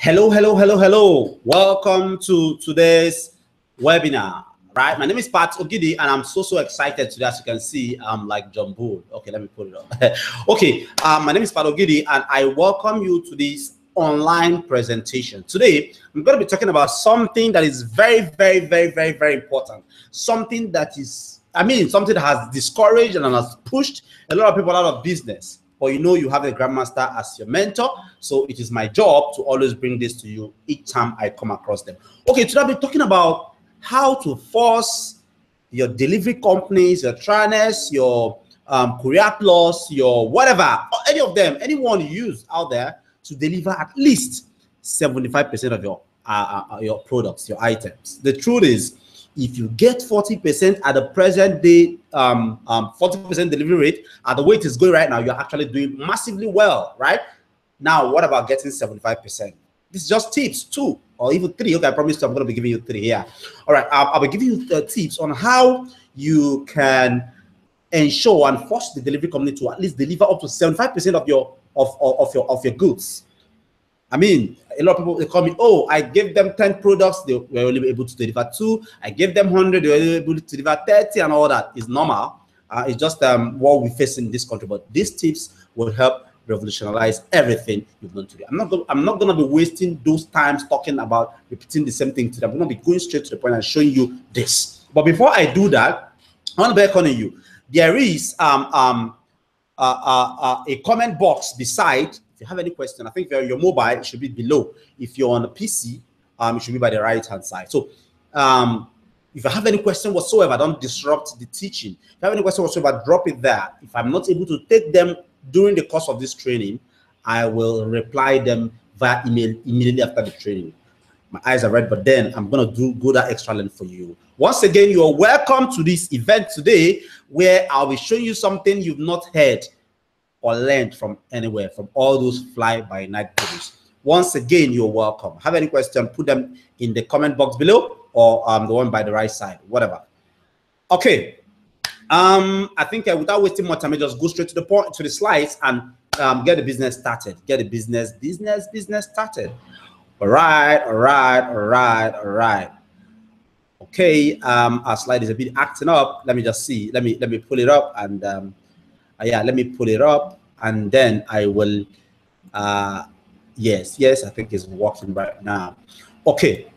Hello, hello, hello, hello. Welcome to today's webinar. Right, my name is Pat Ogidi, and I'm so excited today. As you can see, I'm like John Bull. Okay, let me put it up. Okay, my name is Pat Ogidi, and I welcome you to this online presentation. Today, I'm going to be talking about something that is very important. Something that is, something that has discouraged and has pushed a lot of people out of business. But you know, you have a grandmaster as your mentor, so it is my job to always bring this to you each time I come across them. Okay, today I'll be talking about how to force your delivery companies, your trainers, your Courier Plus, your whatever, any of them, anyone you use out there to deliver at least 75% of your products, your items. The truth is, if you get 40% at the present day, 40% delivery rate at the way it is going right now, you're actually doing massively well, right? Now, what about getting 75%? This is just tips, 2 or even 3. Okay, I promise you I'm going to be giving you 3 here. All right, I'll be giving you tips on how you can ensure and force the delivery company to at least deliver up to 75% of your goods. I mean, a lot of people, they call me, oh, I gave them 10 products, they were only able to deliver 2. I gave them 100, they were only able to deliver 30, and all that is normal. It's just what we face in this country. But these tips will help revolutionize everything you've done today. I'm not going to be wasting those times talking about repeating the same thing today. I'm going to be going straight to the point and showing you this. But before I do that, I want to beckon you. There is a comment box beside. If you have any question, I think if you're on your mobile, it should be below. If you're on a PC, it should be by the right-hand side. So if you have any question whatsoever, don't disrupt the teaching. If you have any question whatsoever, drop it there. If I'm not able to take them during the course of this training, I will reply them via email immediately after the training. My eyes are red, but then I'm going to go that extra length for you. Once again, you're welcome to this event today, where I'll be showing you something you've not heard or learned from anywhere, from all those fly-by-night videos. Once again, you're welcome. Have any question, put them in the comment box below, or the one by the right side, whatever. Okay. I think without wasting more time, I just go straight to the point, to the slides, and get the business started. Get the business started. All right. Okay. Our slide is a bit acting up. Let me just see. Let me pull it up, and yeah, let me pull it up, and then I will. Yes, I think it's working right now. Okay.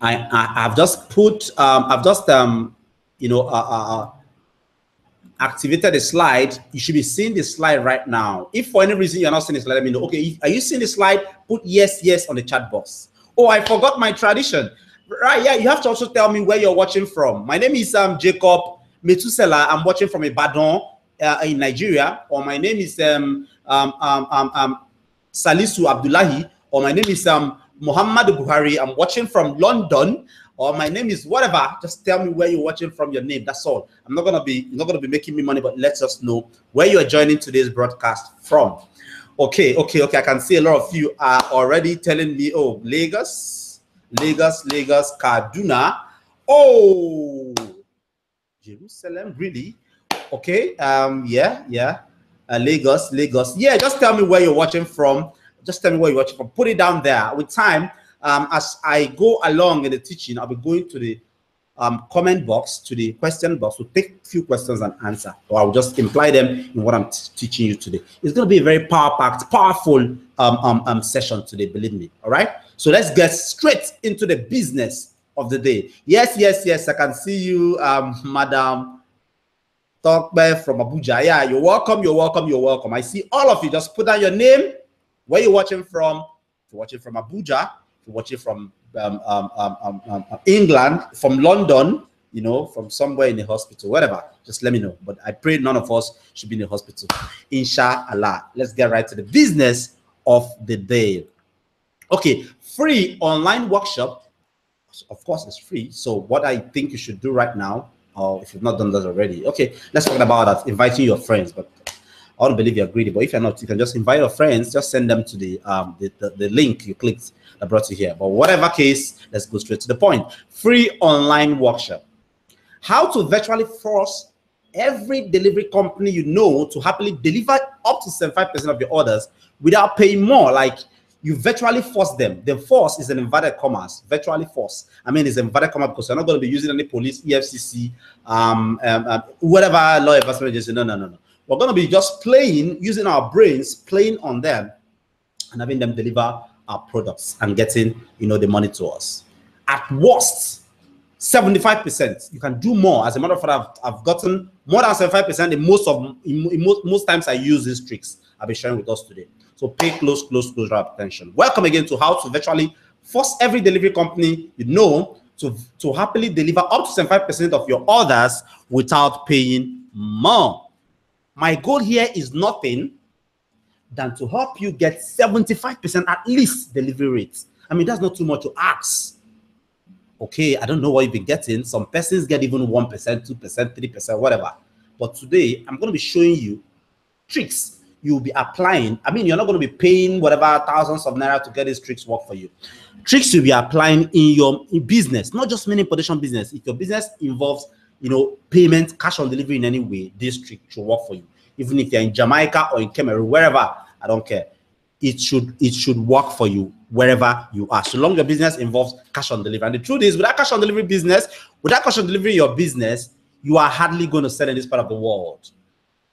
I've just put. Activated the slide. You should be seeing the slide right now. If for any reason you're not seeing the slide, let me know. Okay, are you seeing the slide? Put yes on the chat box. Oh, I forgot my tradition. Right, yeah, you have to also tell me where you're watching from. My name is Jacob Metusela. I'm watching from Ibadan in Nigeria. Or my name is Salisu Abdullahi. Or my name is Muhammad Buhari. I'm watching from London. Or my name is whatever. Just tell me where you're watching from, your name. That's all. I'm not gonna be making me money, but let us know where you are joining today's broadcast from. Okay. I can see a lot of you are already telling me, oh, Lagos, Kaduna. Oh, Jerusalem, really? Okay. Yeah. Lagos. Yeah, just tell me where you're watching from. Put it down there. With time, as I go along in the teaching, I'll be going to the comment box, to the question box, to take a few questions and answer, or I'll just imply them in what I'm teaching you today. It's going to be a very powerful session today, believe me. All right, so let's get straight into the business of the day. Yes, I can see you, Madam Tokbe from Abuja. Yeah, you're welcome. I see all of you. Just put down your name, where you're watching from. If you're watching from Abuja, if you're watching from England, from London, from somewhere in the hospital, whatever, just let me know. But I pray none of us should be in the hospital, inshallah. Let's get right to the business of the day. Okay, free online workshop. Of course, it's free. So what I think you should do right now, or if you've not done that already, okay, let's talk about that. Inviting your friends, but I don't believe you're greedy. But if you're not, you can just invite your friends. Just send them to the link you clicked that brought you here. But whatever case, let's go straight to the point. Free online workshop. How to virtually force every delivery company you know to happily deliver up to 75% of your orders without paying more. Like, you virtually force them. The force is an inverted commas, virtually force. I mean, it's inverted comma because you're not going to be using any police, EFCC, whatever law enforcement agency. No. We're going to be just playing, using our brains, playing on them, and having them deliver our products and getting, the money to us. At worst, 75%. You can do more. As a matter of fact, I've gotten more than 75% in most times I use these tricks I'll be sharing with us today. So pay close attention. Welcome again to how to virtually force every delivery company to happily deliver up to 75% of your orders without paying more. My goal here is nothing than to help you get 75% at least delivery rates. I mean, that's not too much to ask. Okay, I don't know what you've been getting. Some persons get even 1%, 2%, 3%, whatever. But today, I'm going to be showing you tricks you'll be applying. I mean, you're not going to be paying whatever thousands of naira to get these tricks work for you. Tricks you'll be applying in your business, not just mini importation business. If your business involves, payment, cash on delivery in any way, this trick should work for you. Even if you're in Jamaica or in Cameroon, wherever, I don't care. It should work for you wherever you are, so long your business involves cash on delivery. And the truth is, without cash on delivery your business, you are hardly going to sell in this part of the world.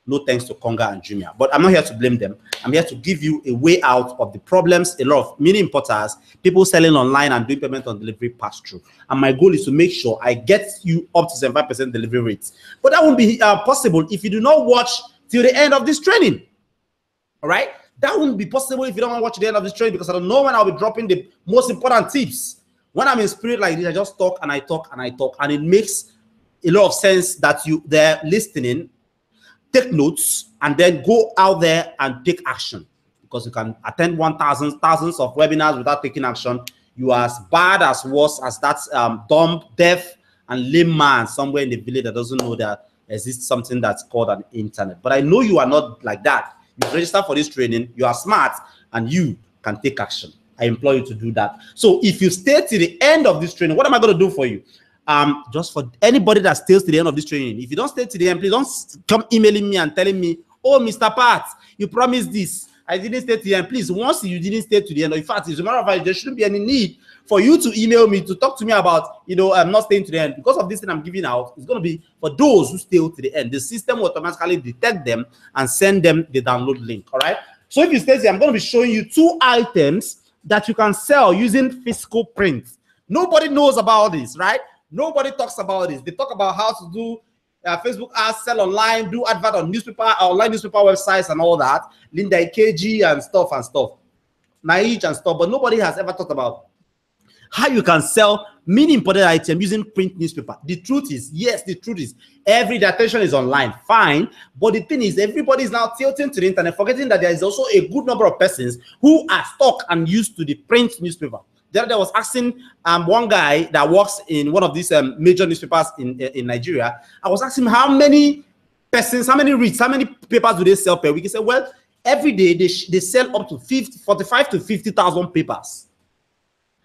No thanks to Conga and Jumia. But I'm not here to blame them. I'm here to give you a way out of the problems a lot of mini importers, people selling online and doing payment on delivery pass through. And my goal is to make sure I get you up to 75% delivery rates. But that won't be possible if you do not watch till the end of this training. All right? That wouldn't be possible if you don't want to watch the end of this training, because I don't know when I'll be dropping the most important tips. When I'm in spirit like this, I just talk and I talk and I talk, and it makes a lot of sense that they're listening, take notes, and then go out there and take action. Because you can attend thousands of webinars without taking action. You are as bad, as worse as that dumb, deaf, and lame man somewhere in the village that doesn't know that exists something that's called an internet. But I know you are not like that. You register for this training, you are smart, and you can take action. I implore you to do that. So if you stay to the end of this training, what am I going to do for you? Just for anybody that stays to the end of this training, if you don't stay to the end, please don't come emailing me and telling me, oh, Mr. Pat, you promised this, I didn't stay to the end. Please, once you didn't stay to the end, or in fact, as a matter of fact, there shouldn't be any need for you to email me to talk to me about, I'm not staying to the end. Because of this thing I'm giving out, it's going to be for those who stay to the end. The system will automatically detect them and send them the download link. All right. So if you stay here, I'm going to be showing you 2 items that you can sell using physical print. Nobody knows about this, right? Nobody talks about this. They talk about how to do Facebook ads, sell online, do advert on online newspaper websites and all that, Linda EKG and stuff, Naij and stuff. But nobody has ever talked about how you can sell mini imported item using print newspaper. The truth is, yes, the truth is, every attention is online, fine. But the thing is, everybody is now tilting to the internet, forgetting that there is also a good number of persons who are stuck and used to the print newspaper. The other day I was asking one guy that works in one of these major newspapers in Nigeria. I was asking him how many persons, how many reads, how many papers do they sell per week? He said, well, every day they sell up to 45 to 50,000 papers.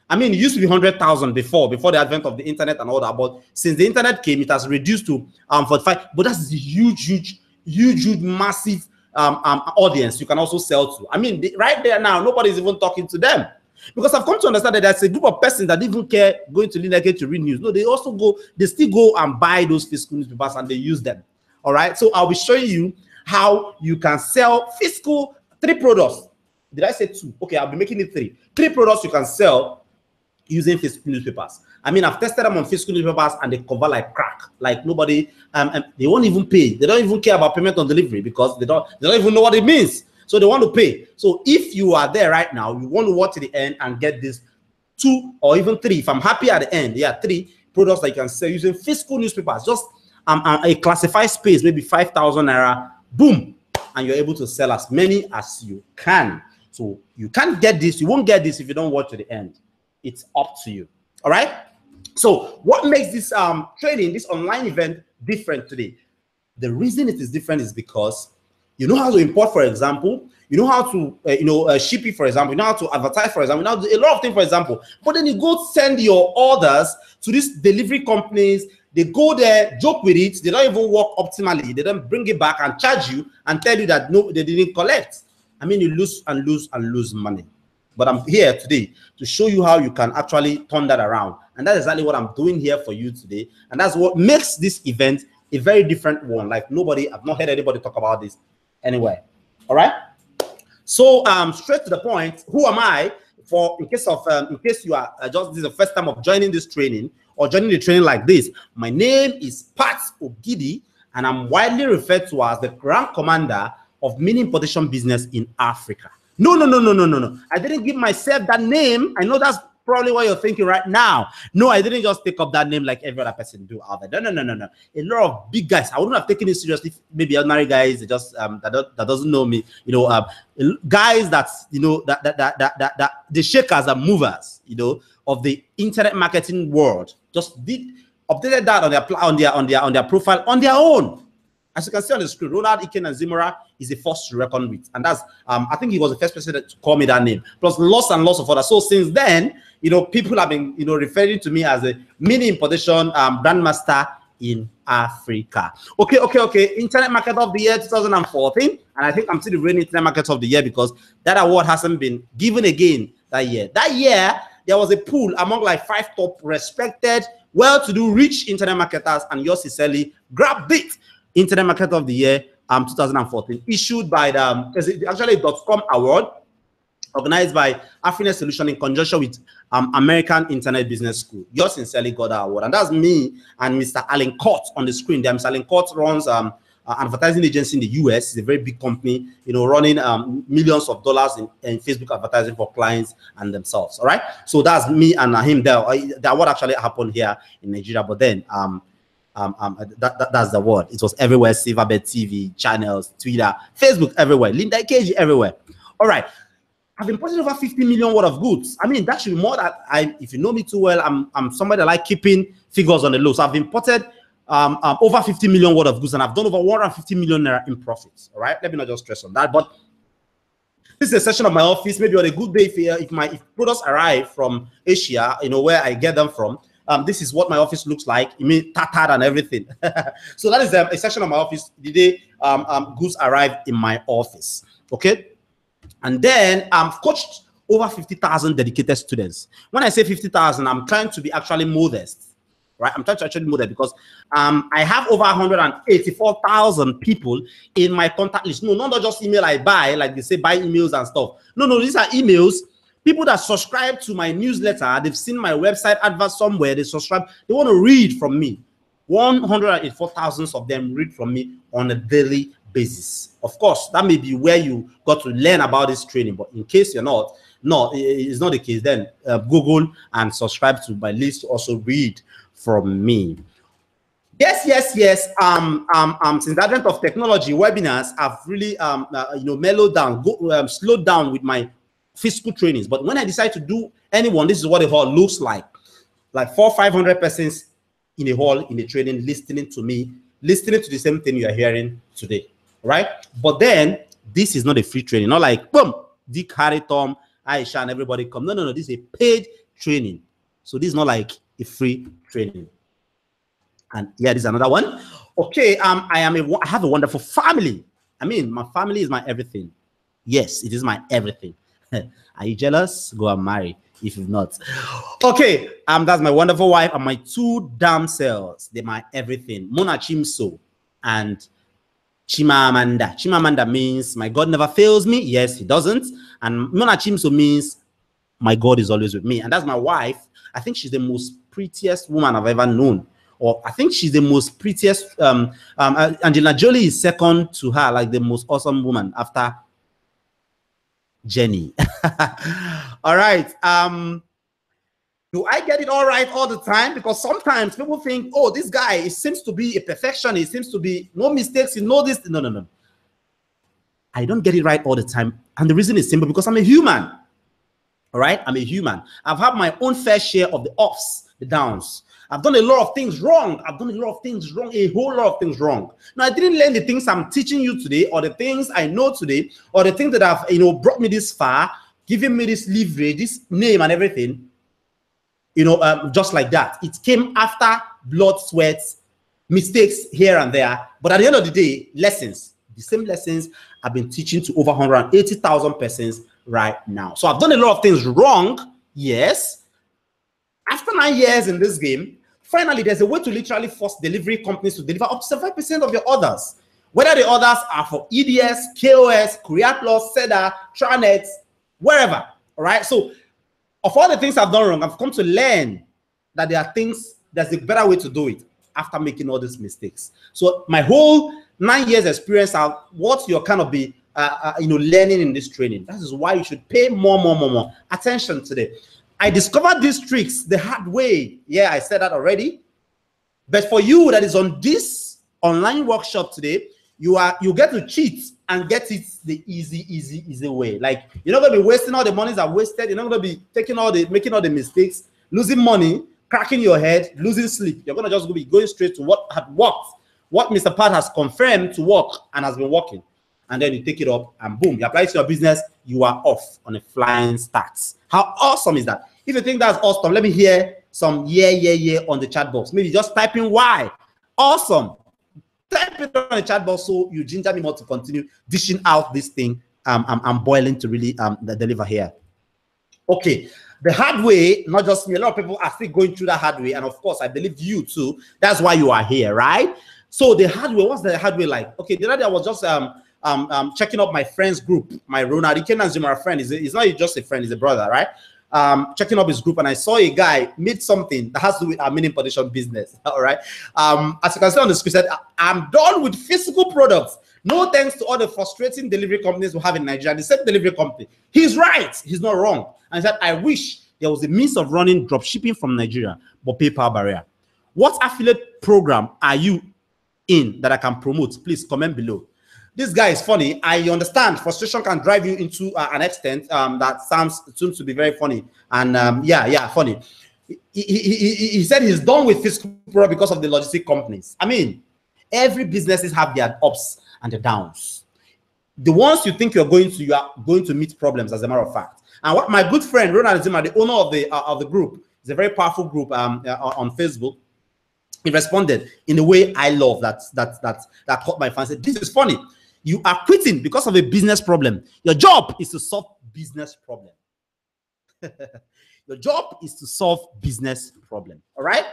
I mean, it used to be 100,000 before the advent of the internet and all that. But since the internet came, it has reduced to 45. But that's a huge, massive audience you can also sell to. I mean, right there now, nobody's even talking to them. Because I've come to understand that there's a group of persons that even care going to Linda to read news. No, they still go and buy those physical newspapers and they use them. All right. So I'll be showing you how you can sell physical 3 products. Did I say 2? Okay, I'll be making it 3. 3 products you can sell using physical newspapers. I mean, I've tested them on physical newspapers and they cover like crack. Like nobody, they won't even pay. They don't even care about payment on delivery because they don't even know what it means. So they want to pay. So if you are there right now, you want to watch to the end and get this 2 or even 3. If I'm happy at the end, 3 products that you can sell using physical newspapers. Just a classified space, maybe 5,000 naira, boom, and you're able to sell as many as you can. So you can't get this. You won't get this if you don't watch to the end. It's up to you. All right. So what makes this training, this online event, different today? The reason it is different is because you know how to import, for example. You know how to, ship it, for example. You know how to advertise, for example. You know a lot of things, for example. But then you go send your orders to these delivery companies, They go there, joke with it. They don't even work optimally. They don't bring it back and charge you and tell you that no, they didn't collect. I mean, you lose and lose and lose money. But I'm here today to show you how you can actually turn that around. And that's exactly what I'm doing here for you today. And that's what makes this event a very different one. Like I've not heard anybody talk about this anywhere. All right. So straight to the point, who am I? In case you are this is the first time of joining this training or joining the training like this, my name is Pat Ogidi, and I'm widely referred to as the Grand Commander of Mini Importation Business in Africa. No. I didn't give myself that name. I know that's probably what you're thinking right now. No, I didn't just take up that name like every other person do out there. No. A lot of big guys. I wouldn't have taken it seriously if maybe ordinary guys just that doesn't know me. Guys that's that the shakers and movers, of the internet marketing world just updated that on their profile on their own. As you can see on the screen, Ronald, Econ, and Zimura is a force to reckon with. And that's, I think he was the first person to call me that name. Plus lots and lots of others. So since then, people have been, referring to me as a mini importation grandmaster in Africa. Okay. Internet Market of the Year 2014. And I think I'm still the reigning Internet Market of the Year because that award hasn't been given again that year. That year, there was a pool among like 5 top respected, well-to-do, rich internet marketers, and yours sincerely grabbed it. Internet Market of the Year 2014, issued by the .com award, organized by Afrinet Solution in conjunction with American Internet Business School. Yours sincerely got that award, and that's me and Mr. Allen Court on the screen. Mr. Allen Court runs advertising agency in the US. It's a very big company, running millions of dollars in Facebook advertising for clients and themselves. All right, so that's me and him there. That what actually happened here in Nigeria, but then that's the word. It was everywhere. Silverbird TV channels, Twitter, Facebook, everywhere. Linda KG everywhere. All right, I've imported over 50 million worth of goods. I mean, that should be more that if you know me too well, I'm somebody that like keeping figures on the low. So I've imported over 50 million worth of goods, and I've done over 150 million naira in profits. All right, let me not just stress on that. But this is a session of my office. Maybe on a good day, if products arrive from Asia, where I get them from. This is what my office looks like. You mean tattered and everything. So that is a section of my office the day goods arrive in my office. Okay, and then I've coached over 50,000 dedicated students. When I say 50,000, I'm trying to be actually modest, right? I'm trying to actually modest because I have over 184,000 people in my contact list. No, not just email I buy, like they say buy emails and stuff. No, these are emails. People that subscribe to my newsletter, they've seen my website advert somewhere, they subscribe, they want to read from me. 184,000 of them read from me on a daily basis. Of course, that may be where you got to learn about this training, but in case you're not, no, it's not the case, then Google and subscribe to my list to also read from me. Yes. Since the advent of technology, webinars have really, mellowed down, slowed down with my physical trainings. But when I decide to do anyone, this is what a hall looks like 400-500 persons in a hall in a training, listening to me, listening to the same thing you are hearing today, right? But then this is not a free training, not like boom, Dick, Harry, Tom, Aisha, and everybody come. No, this is a paid training. So this is not like a free training. And yeah, this is another one. Okay, I have a wonderful family. I mean, my family is my everything. Yes, it is my everything. Are you jealous? Go and marry if you've not. Okay, that's my wonderful wife and my 2 damsels. They're my everything. Mona Chimso and Chimamanda. Chimamanda means my God never fails me. Yes, he doesn't. And Mona Chimso means my God is always with me. And that's my wife. I think she's the most prettiest woman I've ever known. Or I think she's the most prettiest. Angelina Jolie is second to her, like the most awesome woman after Jenny. All right. Do I get it all right all the time? Because sometimes people think, oh, this guy, it seems to be a perfectionist. It seems to be no mistakes. You know this. No. I don't get it right all the time. And the reason is simple, because I'm a human. All right. I'm a human. I've had my own fair share of the ups, the downs. I've done a lot of things wrong. A whole lot of things wrong. Now, I didn't learn the things I'm teaching you today, or the things I know today, or the things that have, brought me this far, given me this leverage, this name and everything, just like that. It came after blood, sweat, mistakes here and there. But at the end of the day, lessons, the same lessons I've been teaching to over 180,000 persons right now. So I've done a lot of things wrong, yes. After 9 years in this game, finally, there's a way to literally force delivery companies to deliver up to 75% of your orders. Whether the orders are for EDS, KOS, Career Plus, SEDA, Tranet, wherever, all right? So of all the things I've done wrong, I've come to learn that there are things, there's a better way to do it after making all these mistakes. So my whole 9 years experience are what you're kind of be, learning in this training. That is why you should pay more attention today. I discovered these tricks the hard way. Yeah, I said that already. But for you that is on this online workshop today, you get to cheat and get it the easy way. Like, you're not going to be wasting all the monies are wasted. You're not going to be making all the mistakes, losing money, cracking your head, losing sleep. You're going to just be going straight to what had worked, what Mr. Pat has confirmed to work and has been working. And then you take it up and boom, you apply it to your business, you are off on a flying start. How awesome is that? If you think that's awesome, let me hear some yeah on the chat box. Maybe just type in why. Awesome. Type it on the chat box so you ginger me more to continue dishing out this thing I'm boiling to really deliver here. Okay. The hard way, not just me, a lot of people are still going through that hard way. And of course, I believe you too. That's why you are here, right? So the hard way, what's the hard way like? Okay, the other day I was just checking up my friend's group, my Ronald Econ Zuma friend. He's not just a friend, he's a brother, right? Checking up his group, and I saw a guy made something that has to do with our mini importation business. All right. As you can see on the screen, said, I'm done with physical products. No thanks to all the frustrating delivery companies we have in Nigeria. The same delivery company. He's right. He's not wrong. And he said, I wish there was a means of running drop shipping from Nigeria, but PayPal barrier. What affiliate program are you in that I can promote? Please comment below. This guy is funny. I understand frustration can drive you into an extent that seems to be very funny. And funny. He said he's done with physical product because of the logistic companies. I mean, every businesses have their ups and their downs. The ones you think you are going to meet problems, as a matter of fact. And what my good friend Ronald Zima, the owner of the group, is a very powerful group on Facebook. He responded in a way I love that caught my fancy. This is funny. You are quitting because of a business problem. Your job is to solve business problem. Your job is to solve business problem. All right.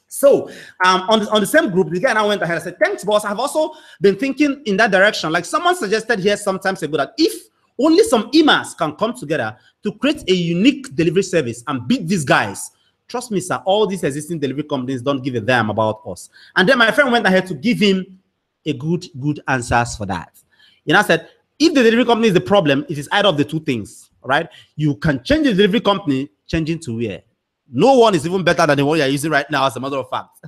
So on the same group, the guy and I went ahead and said, thanks, boss. I've also been thinking in that direction. Like someone suggested here sometimes ago that if only some emails can come together to create a unique delivery service and beat these guys. Trust me, sir, all these existing delivery companies don't give a damn about us. And then my friend went ahead to give him a good answers for that. You know, I said, if the delivery company is the problem, it is either of the two things, right? You can change the delivery company, changing to where? No one is even better than the one you're using right now, as a matter of fact.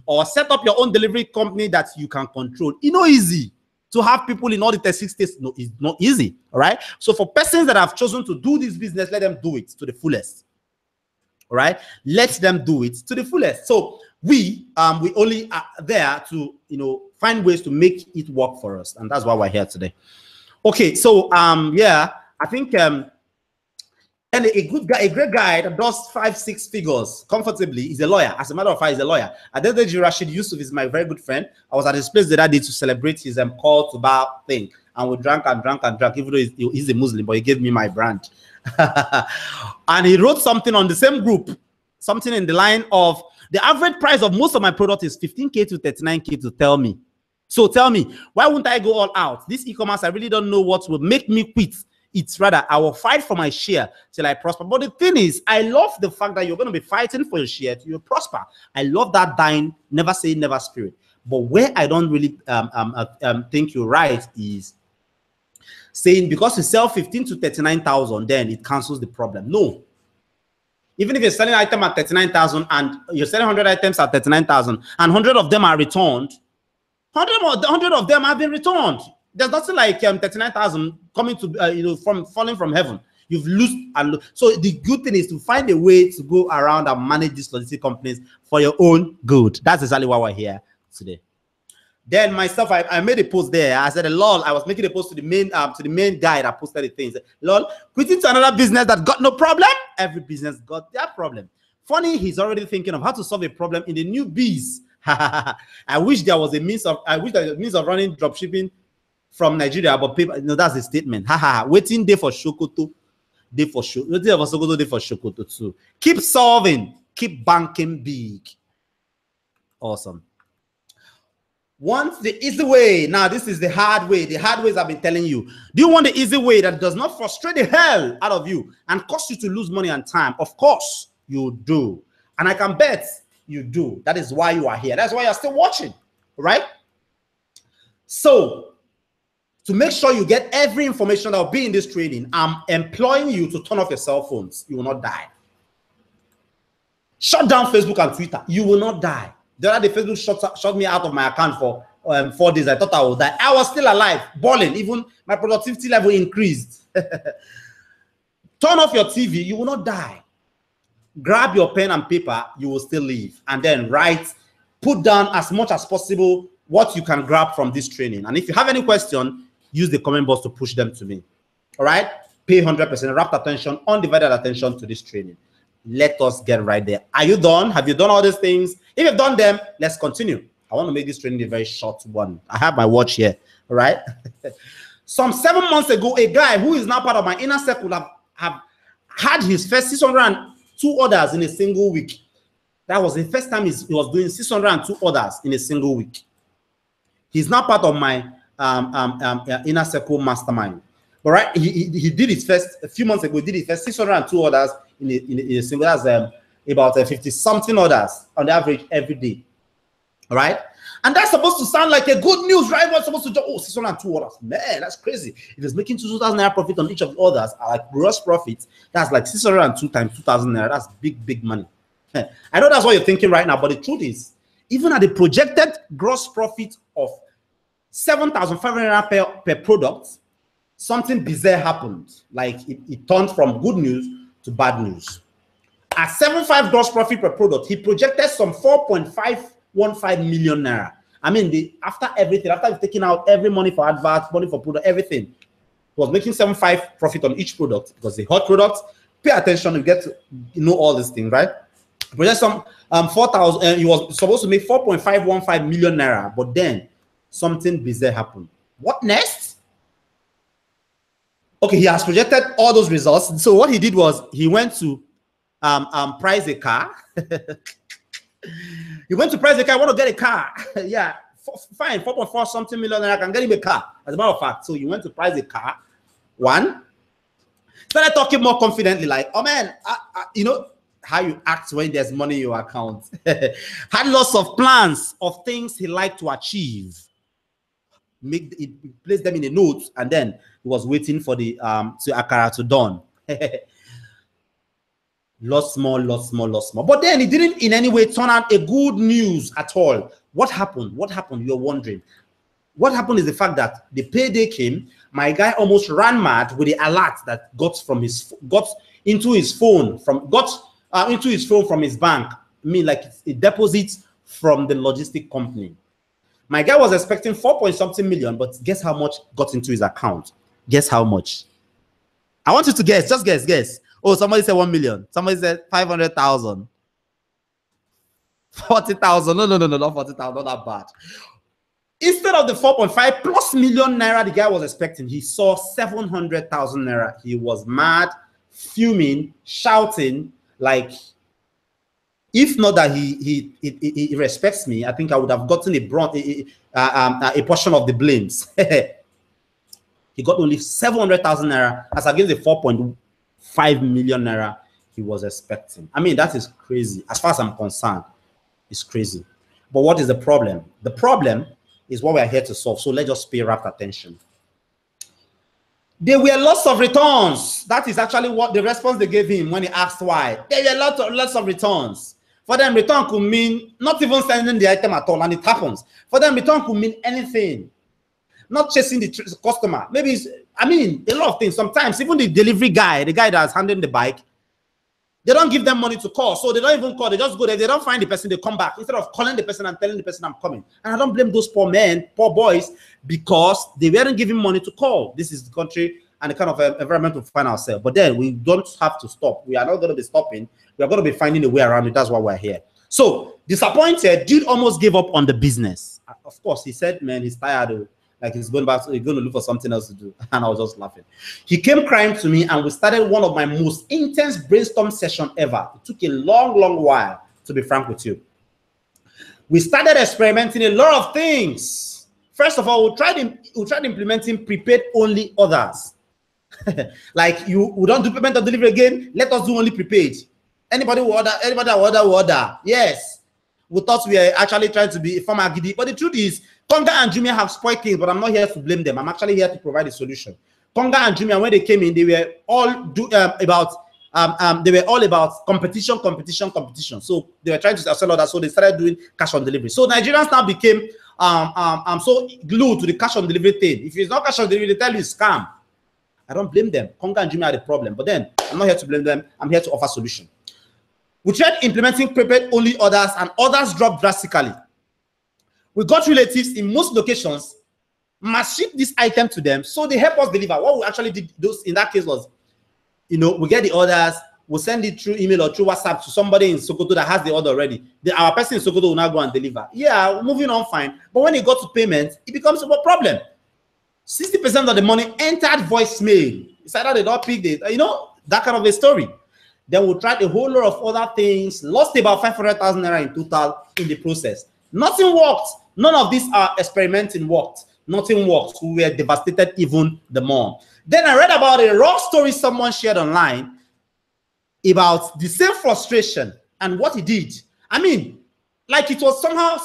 Or set up your own delivery company that you can control. It's not easy to have people in all the 36 states. No, it's not easy, all right? So for persons that have chosen to do this business, let them do it to the fullest. All right, let them do it to the fullest. So we only are there to find ways to make it work for us, and that's why we're here today. Okay, so I think and a great guy that does 5-6 figures comfortably is a lawyer. As a matter of fact, he's a lawyer. Adedeji Rashid Yusuf is my very good friend. I was at his place the other day to celebrate his call to bar thing, and we drank and drank and drank. Even though he's a Muslim, but he gave me my brand. And he wrote something on the same group, something in the line of the average price of most of my product is 15K to 39K to tell me. So tell me, why wouldn't I go all out? This e-commerce, I really don't know what will make me quit. It's rather, I will fight for my share till I prosper. But the thing is, I love the fact that you're going to be fighting for your share till you prosper. I love that dying, never say never spirit. But where I don't really think you're right is saying because you sell 15 to 39,000, then it cancels the problem. No. Even if you're selling an item at 39,000 and you're selling 100 items at 39,000 and 100 of them are returned, 100 of them have been returned. There's nothing like 39,000 coming to from falling from heaven. You've lost and so the good thing is to find a way to go around and manage these logistic companies for your own good. That's exactly why we're here today. Then myself, I made a post there. I said, lol, I was making a post to the main guy that posted the things. Lol, quitting to another business that got no problem. Every business got their problem. Funny, he's already thinking of how to solve a problem in the new bees. I wish there was a means of running dropshipping from Nigeria, but people, no, that's a statement. Waiting there for Shokoto, day for Shokoto, day for Shokoto too. Keep solving, keep banking big. Awesome. Want the easy way. Now, this is the hard way. The hard ways I've been telling you. Do you want the easy way that does not frustrate the hell out of you and cause you to lose money and time? Of course, you do. And I can bet you do. That is why you are here. That's why you're still watching, right? So, to make sure you get every information that will be in this training, I'm employing you to turn off your cell phones. You will not die. Shut down Facebook and Twitter. You will not die. The other day, Facebook shut me out of my account for 4 days. I thought I would die. I was still alive, balling. Even my productivity level increased. Turn off your TV. You will not die. Grab your pen and paper. You will still live. And then write, put down as much as possible what you can grab from this training. And if you have any question, use the comment box to push them to me. All right? Pay 100% rapt attention, undivided attention to this training. Let us get right there. Are you done? Have you done all these things? If you've done them, let's continue. I want to make this training a very short one. I have my watch here. All right? Some 7 months ago, a guy who is now part of my inner circle have had his first 602 orders in a single week. That was the first time he was doing 602 orders in a single week. He's now part of my inner circle mastermind. All right, he did his first a few months ago. He did his first 602 orders in a single. That's about 50 something orders on the average every day. All right, and that's supposed to sound like a good news, right? What's supposed to do? Oh, 602 orders, man, that's crazy. If he's making 2,000 naira profit on each of the orders, like gross profits, that's like 602 times 2,000 naira. That's big money. I know that's what you're thinking right now, but the truth is, even at the projected gross profit of 7,500 per product, something bizarre happened. Like it turned from good news to bad news. At 7.5 gross profit per product, he projected some 4.515 million naira. I mean, after everything, after taking out every money for adverts, money for product, everything, he was making 7.5 profit on each product because the hot product. Pay attention, you get to know all these things, right? Project some 4,000. He was supposed to make 4.515 million naira, but then something bizarre happened. What next? Okay, he has projected all those results. So what he did was he went to price a car. He went to price a car. I want to get a car. Yeah, fine, 4.4 something million naira. I can get him a car. As a matter of fact, so he went to price a car. One. Started talking more confidently, like, oh man, you know how you act when there's money in your account. Had lots of plans of things he liked to achieve. Placed them in a note, and then he was waiting for the akara to dawn. Lots more. But then he didn't in any way turn out a good news at all. What happened? What happened? You're wondering. What happened is the fact that the payday came. My guy almost ran mad with the alert that got into his phone from his bank. I mean, like a deposit from the logistic company. My guy was expecting 4-point-something million, but guess how much got into his account? Guess how much? I want you to guess. Just guess. Oh, somebody said 1 million. Somebody said 500,000. 40,000. No, not 40,000. Not that bad. Instead of the 4.5 plus million naira the guy was expecting, he saw 700,000 naira. He was mad, fuming, shouting, like, if not that he respects me, I think I would have gotten a portion of the blames. He got only 700,000 naira as against the 4.5 million naira he was expecting. I mean, that is crazy. As far as I'm concerned, it's crazy. But what is the problem? The problem is what we are here to solve. So let's just pay rapt attention. There were lots of returns. That is actually what the response they gave him when he asked why. There were lots of returns. For them, return could mean not even sending the item at all, and it happens. For them, return could mean anything. Not chasing the customer. Maybe it's, I mean, a lot of things. Sometimes even the delivery guy, the guy that's handling the bike, they don't give them money to call. So they don't even call. They just go there. They don't find the person. They come back. Instead of calling the person and telling the person I'm coming. And I don't blame those poor men, poor boys, because they weren't giving money to call. This is the country and the kind of environment we find ourselves. But then we don't have to stop. We are not going to be stopping. We are going to be finding a way around it. That's why we're here. So disappointed, dude almost gave up on the business. Of course, he said, man, he's tired. Like he's going back, he's going to look for something else to do. And I was just laughing. He came crying to me, and we started one of my most intense brainstorm session ever. It took a long, long while, to be frank with you. We started experimenting a lot of things. First of all, we tried implementing prepaid only orders. Like we don't do payment or delivery again. Let us do only prepaid. Anybody will order, anybody will order. Yes. We thought we were actually trying to be a farmer giddy, but the truth is, Konga and Jumia have spoiled things, but I'm not here to blame them. I'm actually here to provide a solution. Konga and Jumia, when they came in, they were all about competition. So they were trying to sell orders, so they started doing cash on delivery. So Nigerians now became so glued to the cash on delivery thing. If it's not cash on delivery, they tell you it's scam. I don't blame them. Konga and Jumia are the problem, but then I'm not here to blame them. I'm here to offer solution. We tried implementing prepaid only orders, and orders dropped drastically. We got relatives in most locations, must ship this item to them, so they help us deliver. What we actually did in that case was, we get the orders, we'll send it through email or through WhatsApp to somebody in Sokoto that has the order already. Our person in Sokoto will now go and deliver. Yeah, moving on fine. But when it got to payment, it becomes a problem. 60% of the money entered voicemail. It's either they don't pick it, that kind of a story. Then we tried a whole lot of other things, lost about 500,000 naira in total in the process. Nothing worked. None of these experimenting worked. Nothing worked. We were devastated even the more. Then I read about a raw story someone shared online about the same frustration and what he did. I mean, like it was somehow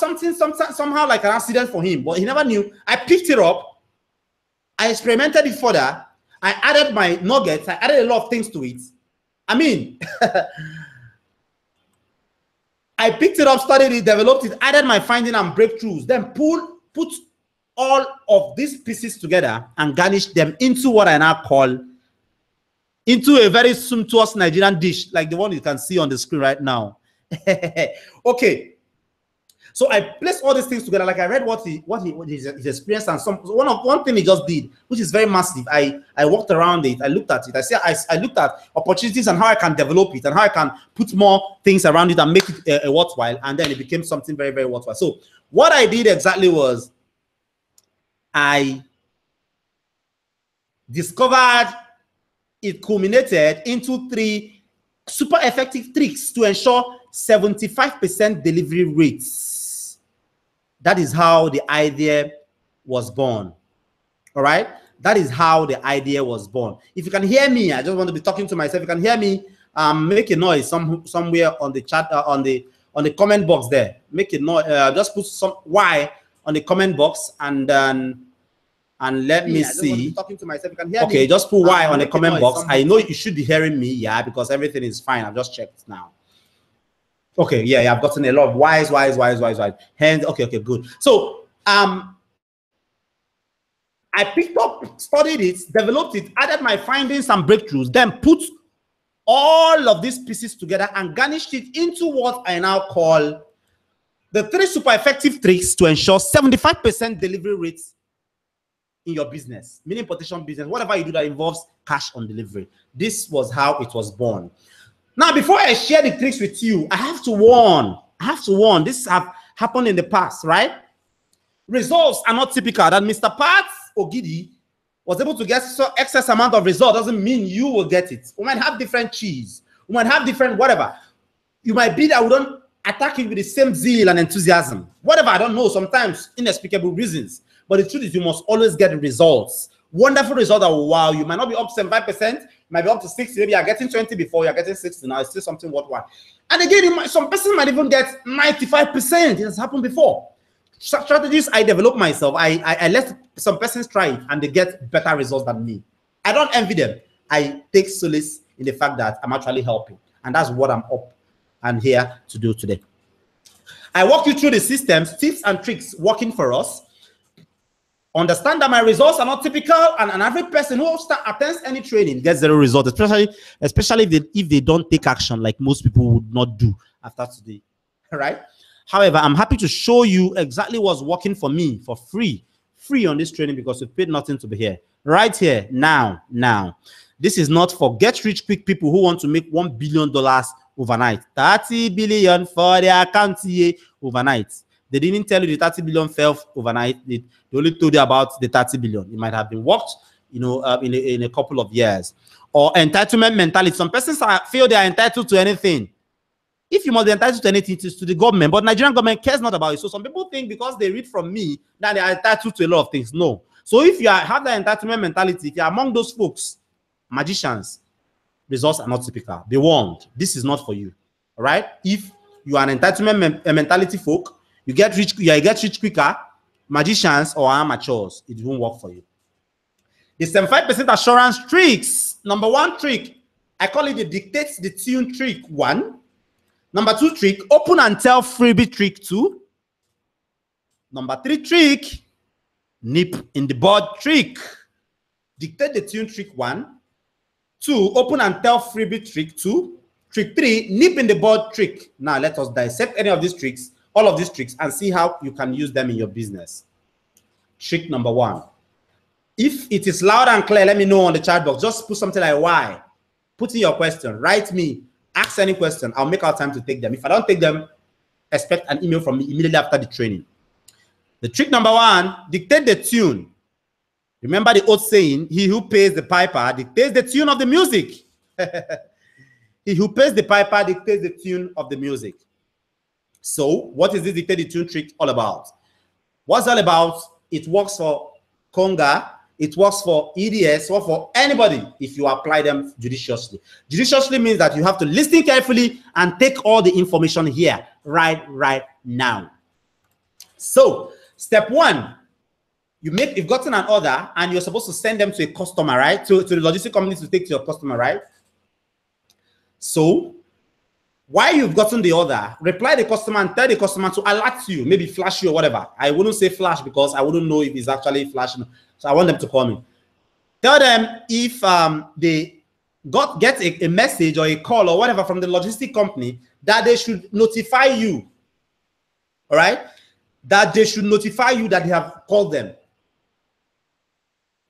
like an accident for him, but he never knew. I picked it up. I experimented it further. I added my nuggets. I added a lot of things to it. I mean, I picked it up, studied it, developed it, added my findings and breakthroughs, then put all of these pieces together and garnished them into what I now call into a very sumptuous Nigerian dish, like the one you can see on the screen right now. Okay. So I placed all these things together. Like I read what his experience and one thing he just did, which is very massive. I walked around it. I looked at it. I looked at opportunities and how I can develop it and how I can put more things around it and make it a worthwhile. And then it became something very, very worthwhile. So what I did exactly was I discovered it culminated into 3 super effective tricks to ensure 75% delivery rates. That is how the idea was born. All right? That is how the idea was born. If you can hear me, I just want to be talking to myself. If you can hear me, make a noise somewhere on the chat, on the comment box there. Make a noise. Just put some Y on the comment box and let me see. Talking to myself. You can hear me. Just put Y on the comment box. I know you should be hearing me, yeah, because everything is fine. I've just checked now. Okay, yeah, I've gotten a lot of Y's. Hands. Okay, good. So I picked up, studied it, developed it, added my findings and breakthroughs, then put all of these pieces together and garnished it into what I now call the 3 super effective tricks to ensure 75% delivery rates in your business, meaning importation business, whatever you do that involves cash on delivery. This was how it was born. Now, before I share the tricks with you, I have to warn. This have happened in the past, right? Results are not typical. That Mr. Pat Ogidi was able to get so excess amount of result doesn't mean you will get it. We might have different cheese. We might have different whatever. You might be that we don't attack it with the same zeal and enthusiasm. Whatever, I don't know. Sometimes inexplicable reasons. But the truth is you must always get results. Wonderful result that will wow you. Might not be up to 75%. Might be up to 60, maybe you're getting 20 before, you're getting 60 now, it's still something worthwhile. And again, some person might even get 95%. It has happened before. Strategies I develop myself, I let some persons try it and they get better results than me. I don't envy them. I take solace in the fact that I'm actually helping. And that's what I'm up and here to do today. I walk you through the systems, tips and tricks working for us. Understand that my results are not typical, and an average person who attends any training gets 0 result, especially if they don't take action like most people would not do after today. Right? However, I'm happy to show you exactly what's working for me for free on this training because we paid nothing to be here. right here now. This is not for get rich quick people who want to make $1 billion overnight. 30 billion for their account here overnight. They didn't tell you the 30 billion fell overnight. They only told you about the 30 billion. It might have been worked, you know, in a couple of years. Or entitlement mentality. Some persons feel they are entitled to anything. If you must be entitled to anything, it is to the government, but Nigerian government cares not about it. So some people think because they read from me that they are entitled to a lot of things. No. So if you have that entitlement mentality, if you are among those folks, magicians, results are not typical. Be warned. This is not for you. All right. If you are an entitlement mentality folk, you get rich quicker. Magicians or amateurs, it won't work for you. The 75% assurance tricks. Number one trick, I call it the dictates the tune trick 1. Number 2 trick, open and tell freebie trick 2. Number 3 trick, nip in the bud trick. Dictate the tune trick 1. 2, open and tell freebie trick 2. Trick 3, nip in the bud trick. Now let us dissect any of these tricks, all of these tricks, and see how you can use them in your business. Trick number 1. If it is loud and clear, let me know on the chat box. Just put something like why. Put in your question. Write me. Ask any question. I'll make our time to take them. If I don't take them, expect an email from me immediately after the training. The trick number 1, dictate the tune. Remember the old saying, he who pays the piper dictates the tune of the music. He who pays the piper dictates the tune of the music. So what is this dictate the tune trick all about? What's all about? It works for conga. It works for EDS or for anybody if you apply them judiciously. Judiciously means that you have to listen carefully and take all the information here right now. So step 1, you've gotten an order and you're supposed to send them to a customer, right? To the logistic company to take to your customer, right? So while you've gotten the order, reply the customer and tell the customer to alert you, maybe flash you or whatever. I wouldn't say flash because I wouldn't know if it's actually flashing. So I want them to call me. Tell them if they get a message or a call or whatever from the logistic company that they should notify you. All right? That they should notify you that they have called them.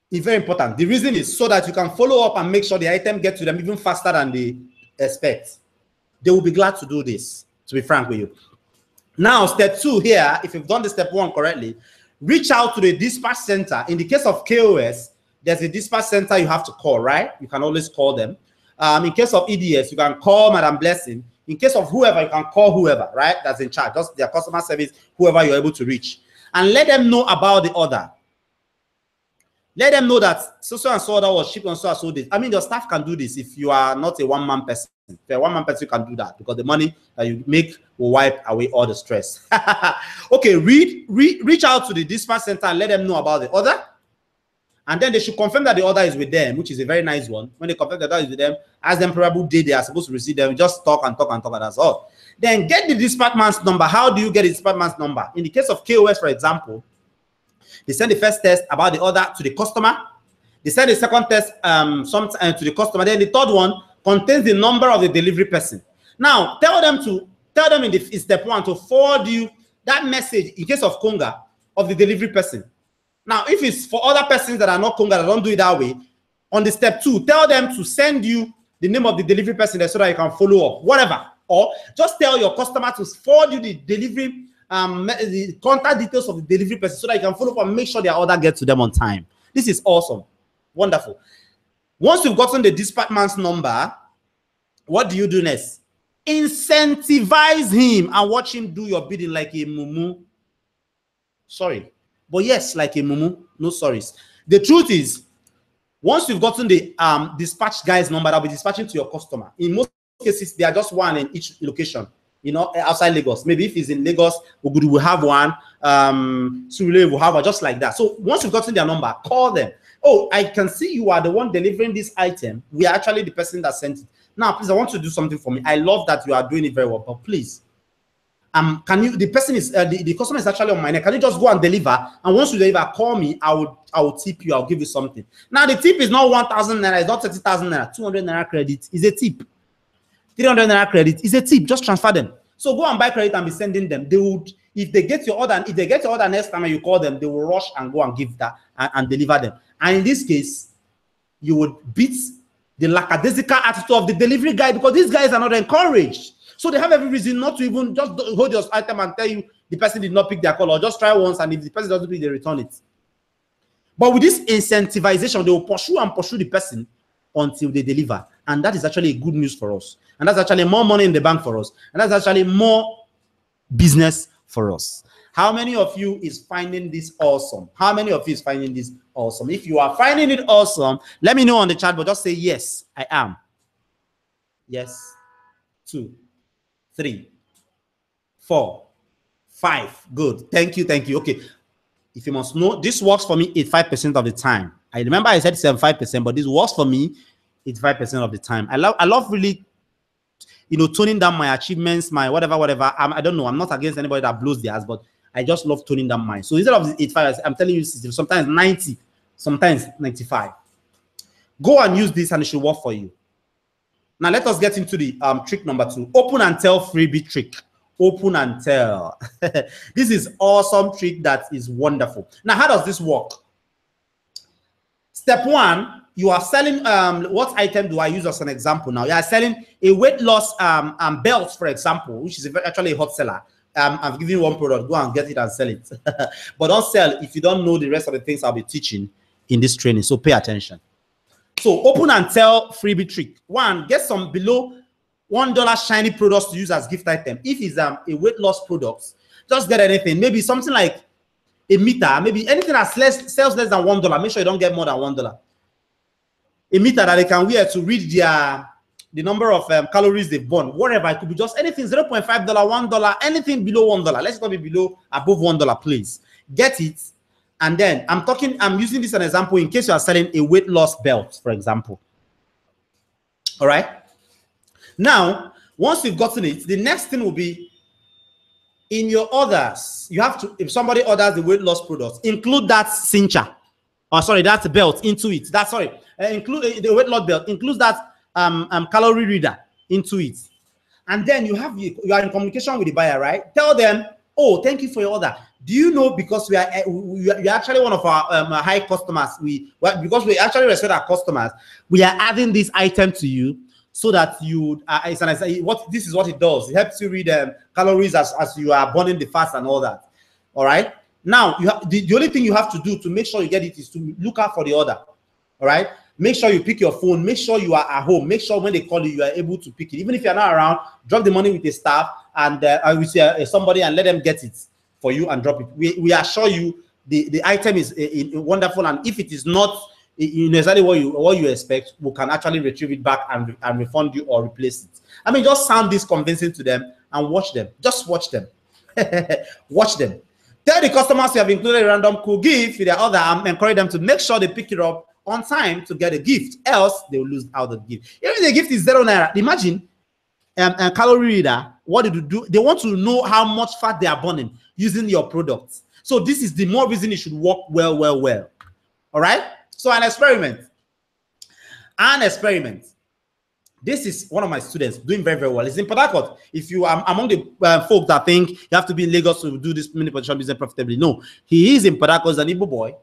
It's very important. The reason is so that you can follow up and make sure the item gets to them even faster than they expect. They will be glad to do this, to be frank with you. Now, step 2 here, if you've done the step 1 correctly, reach out to the dispatch center. In the case of KOS, there's a dispatch center you have to call, right? You can always call them. In case of EDS, you can call Madam Blessing. In case of whoever, you can call whoever, right? That's in charge, just their customer service, whoever you're able to reach. And let them know about the order. Let them know that so and so order was shipped on so and so days. I mean, your staff can do this if you are not a one-man person. If you're a one-man person, you can do that because the money that you make will wipe away all the stress. Okay, reach out to the dispatch center and let them know about the order. And then they should confirm that the order is with them, which is a very nice one. When they confirm that the order is with them, ask them probable day they are supposed to receive them. Just talk and that's all. Then get the dispatch man's number. How do you get the dispatch man's number? In the case of KOS, for example, they send the first test about the order to the customer. They send the second test to the customer. Then the third one contains the number of the delivery person. Now, tell them in step 1 to forward you that message in case of conga of the delivery person. Now, if it's for other persons that are not conga, that don't do it that way, on the step 2, tell them to send you the name of the delivery person there so that you can follow up, whatever. Or just tell your customer to forward you the delivery, the contact details of the delivery person so that you can follow up and make sure their order gets to them on time. This is awesome. Wonderful. Once you've gotten the dispatch man's number, what do you do next? Incentivize him and watch him do your bidding like a mumu. Sorry. But yes, like a mumu. No sorries. The truth is, once you've gotten the dispatch guy's number, that'll be dispatching to your customer. In most cases, they are just one in each location. You know, outside Lagos. Maybe if he's in Lagos, Ogudu will have one. Surulere will have one, just like that. So once you've gotten their number, call them. Oh, I can see you are the one delivering this item. We are actually the person that sent it. Now, please, I want you to do something for me. I love that you are doing it very well, but please, can you? The person is the customer is actually on my neck. Can you just go and deliver? And once you deliver, call me. I will tip you. I'll give you something. Now, the tip is not 1,000 naira. It's not 30,000 naira. 200 naira credit is a tip. 300 naira credit is a tip. Just transfer them. So go and buy credit and be sending them. If they get your order, if they get your order next time and you call them, they will rush and go and give that and deliver them. And in this case, you would beat the lackadaisical attitude of the delivery guy, because these guys are not encouraged. So they have every reason not to even just hold your item and tell you the person did not pick their call, or just try once, and if the person doesn't pick, they return it. But with this incentivization, they will pursue and pursue the person until they deliver. And that is actually good news for us. And that's actually more money in the bank for us. And that's actually more business for us. How many of you is finding this awesome? How many of you is finding this awesome? If you are finding it awesome, let me know on the chat, but just say, yes, I am. Yes. 2, 3, 4, 5. Good. Thank you. Thank you. Okay. If you must know, this works for me 85% of the time. I remember I said 75%, but this works for me 85% of the time. I love really, you know, toning down my achievements, my whatever. I don't know. I'm not against anybody that blows their ass, but I just love toning down mine. So instead of 85, I'm telling you, sometimes 90, sometimes 95. Go and use this and it should work for you. Now let us get into the trick number 2. Open and tell freebie trick. Open and tell. This is awesome trick that is wonderful. Now, how does this work? Step 1, you are selling, what item do I use as an example now? You are selling a weight loss belt, for example, which is actually a hot seller. I'm giving you one product, go and get it and sell it. But don't sell if you don't know the rest of the things I'll be teaching in this training. So pay attention. So open and tell freebie trick. 1, get some below $1 shiny products to use as gift item. If it's a weight loss product, just get anything. Maybe something like a meter, maybe anything that sells less than $1. Make sure you don't get more than $1. A meter that they can wear to read the number of calories they've burned. Whatever, it could be just anything, $0.5, $1, anything below $1. Let's not be above $1, please. Get it. And then I'm using this as an example in case you are selling a weight loss belt, for example. All right. Now, once you've gotten it, the next thing will be in your orders. You have to, if somebody orders the weight loss products, include that cincher, or sorry, that's belt into it. Include the weight loss belt, includes that calorie reader into it. And then you are in communication with the buyer, right? Tell them, oh, thank you for your order. Do you know, because you're actually one of our high customers, because we actually respect our customers, we are adding this item to you so that this is what it does. It helps you read calories as you are burning the fats and all that. All right. Now the only thing you have to do to make sure you get it is to look out for the order. All right. Make sure you pick your phone. Make sure you are at home. Make sure when they call you, you are able to pick it. Even if you're not around, drop the money with the staff and with somebody and let them get it for you and drop it. We assure you the item is wonderful, and if it is not exactly what you expect, we can actually retrieve it back and refund you or replace it. I mean, just sound this convincing to them and watch them. Just watch them. Watch them. Tell the customers you have included a random cool gift with their order and encourage them to make sure they pick it up on time to get a gift. Else they will lose out the gift. Even if the gift is €0, imagine a calorie reader. What did you do? They want to know how much fat they are burning using your products. So this is the more reason it should work well. All right. So an experiment. This is one of my students doing very well. It's in Port Harcourt. If you are among the folks that think you have to be in Lagos to do this mini position business profitably, no, he is in Port Harcourt. He's an Igbo boy.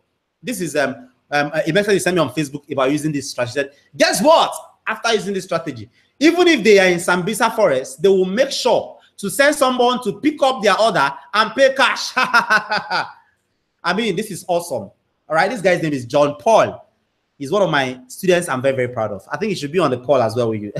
This is a message he sent me on Facebook about using this strategy. He said, guess what? After using this strategy, even if they are in Sambisa Forest, they will make sure to send someone to pick up their order and pay cash. I mean, this is awesome. All right, this guy's name is John Paul. He's one of my students I'm very proud of. I think he should be on the call as well with you.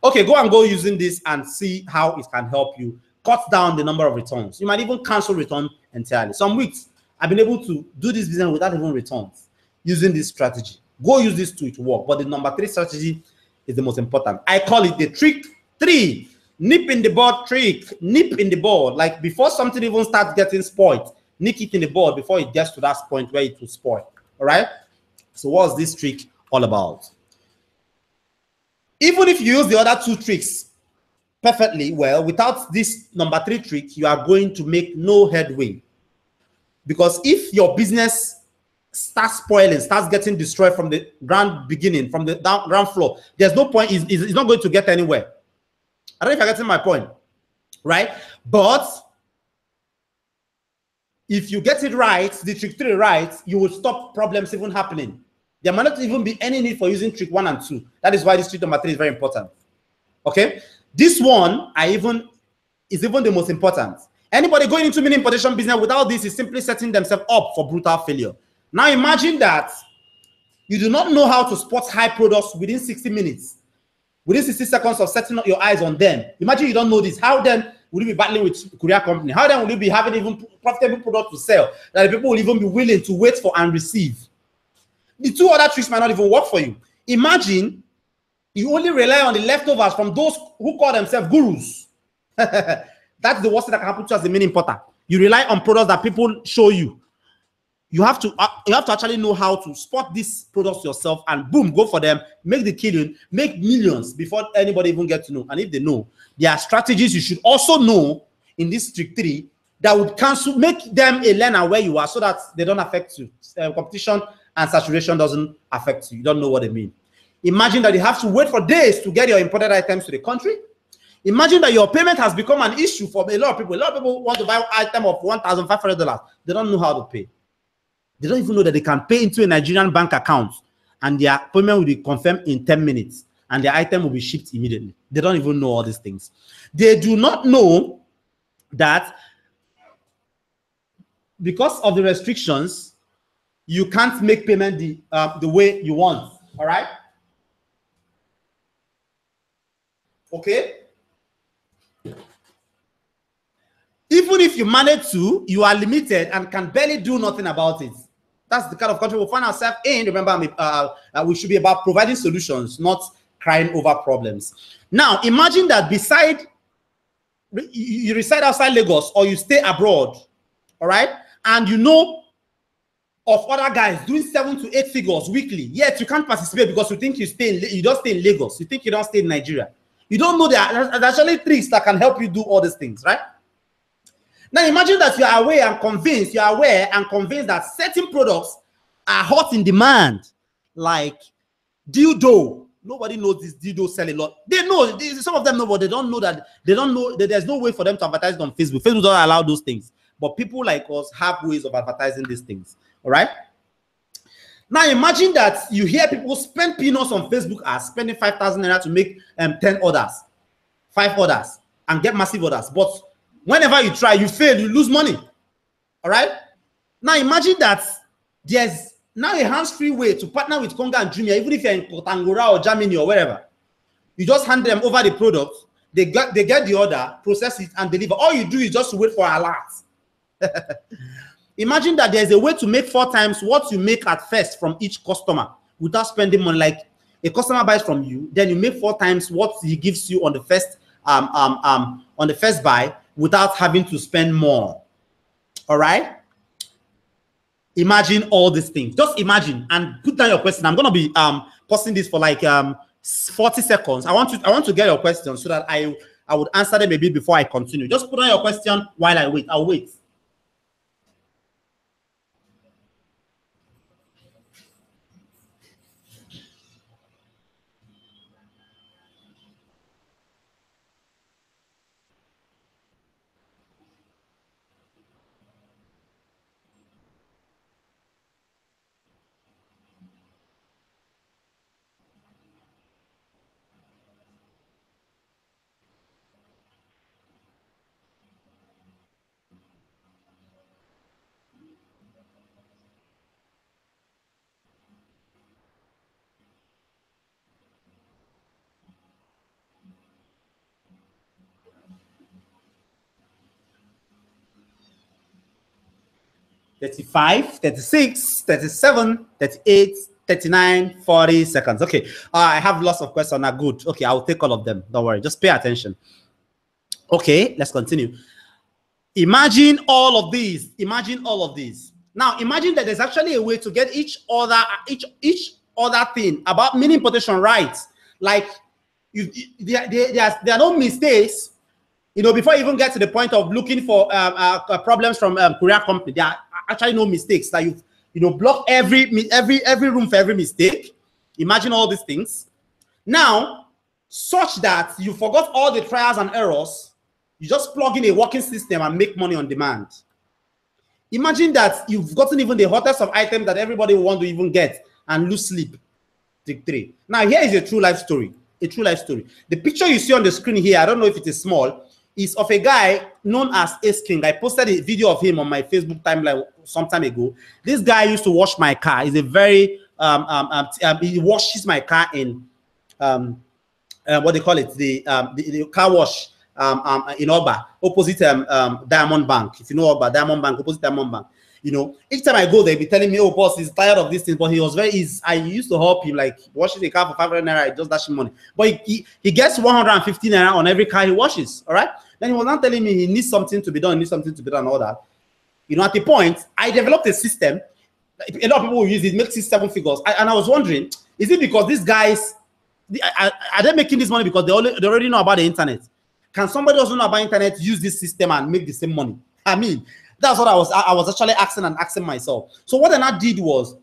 Okay, go using this and see how it can help you cut down the number of returns. You might even cancel return entirely. Some weeks, I've been able to do this business without even returns using this strategy. Go use this to work. But the number 3 strategy is the most important. I call it the trick 3. Nip in the bud trick. Nip in the bud. Like before something even starts getting spoiled, nick it in the bud before it gets to that point where it will spoil. All right? So what's this trick all about? Even if you use the other 2 tricks perfectly well, without this number 3 trick, you are going to make no headway. Because if your business starts spoiling, starts getting destroyed from the ground beginning, from the ground floor, there's no point. It's not going to get anywhere. I don't know if you're getting my point, right? But if you get it right, the trick 3 right, you will stop problems even happening. There might not even be any need for using trick 1 and 2. That is why this trick number 3 is very important. Okay, this one is even the most important. Anybody going into mini importation business without this is simply setting themselves up for brutal failure. Now imagine that you do not know how to spot high products within 60 minutes, within 60 seconds of setting up your eyes on them. Imagine you don't know this. How then will you be battling with courier company? How then will you be having even profitable product to sell that the people will even be willing to wait for and receive? The 2 other tricks might not even work for you. Imagine you only rely on the leftovers from those who call themselves gurus. That's the worst thing that can happen to you as a mini importer. You rely on products that people show you. You have to actually know how to spot these products yourself and boom, go for them, make the killing, make millions before anybody even gets to know. And if they know, there are strategies you should also know in this trick 3 that would cancel, make them a learner where you are so that they don't affect you. Competition and saturation doesn't affect you. You don't know what they mean. Imagine that you have to wait for days to get your imported items to the country. Imagine that your payment has become an issue for a lot of people. A lot of people want to buy an item of $1,500. They don't know how to pay. They don't even know that they can pay into a Nigerian bank account and their payment will be confirmed in 10 minutes and their item will be shipped immediately. They don't even know all these things. They do not know that because of the restrictions, you can't make payment the way you want. All right? Okay? Even if you manage to, you are limited and can barely do nothing about it. That's the kind of country we'll find ourselves in. Remember, we should be about providing solutions, not crying over problems. Now, imagine that beside, you reside outside Lagos or you stay abroad, all right? And you know of other guys doing 7 to 8 figures weekly, yet you can't participate because you think you just stay in Lagos. You think you don't stay in Nigeria. You don't know there's actually tricks that can help you do all these things, right? Now imagine that you are aware and convinced that certain products are hot in demand, like dildo. Nobody knows this dildo sell a lot. They know, some of them know, but they don't know that there's no way for them to advertise it on Facebook. Facebook doesn't allow those things. But people like us have ways of advertising these things. All right. Now imagine that you hear people spend peanuts on Facebook as spending 5,000 naira to make 10 orders, 5 orders, and get massive orders. But whenever you try, you fail, you lose money. All right. Now imagine that there's now a hands-free way to partner with Konga and Jumia, even if you're in Kotangora or Germany or wherever. You just hand them over the product, they get the order, process it, and deliver. All you do is just wait for alerts. Imagine that there's a way to make 4 times what you make at first from each customer without spending money. Like a customer buys from you, then you make 4 times what he gives you on the first buy without having to spend more. All right. Imagine all these things. Just imagine and put down your question. I'm gonna be posting this for like 40 seconds. I want to get your question so that I would answer them a bit before I continue. Just put on your question while I wait. I'll wait. $35, $36, $37, $38, $39, $40 seconds. Okay. I have lots of questions. Are good. Okay, I'll take all of them. Don't worry. Just pay attention. Okay, let's continue. Imagine all of these. Imagine all of these. Now, imagine that there's actually a way to get each other thing about mini importation rights. Like, there are no mistakes. You know, before you even get to the point of looking for problems from courier company, there are actually no mistakes. That you block every room for every mistake. Imagine all these things. Now, such that you forgot all the trials and errors, you just plug in a working system and make money on demand. Imagine that you've gotten even the hottest of items that everybody will want to even get and lose sleep. Take 3. Now, here is a true life story. A true life story. The picture you see on the screen here, I don't know if it is small, is of a guy known as Ace King. I posted a video of him on my Facebook timeline some time ago. This guy used to wash my car. He's a very he washes my car in what they call it, the car wash in Oba, opposite Diamond Bank. If you know about Diamond Bank, opposite Diamond Bank. You know, each time I go there, he'll be telling me, oh, boss, he's tired of this thing. But he was I used to help him, like, washing the car for 500 naira, I just dash him money. But he gets 150 naira on every car he washes, all right? Then he was not telling me he needs something to be done, all that. You know, at the point, I developed a system. A lot of people will use it, make 6-7 figures. And I was wondering, is it because these guys, are they making this money because they already know about the internet? Can somebody who doesn't know about internet use this system and make the same money? I mean, that's what I was actually asking myself. So what I now did was,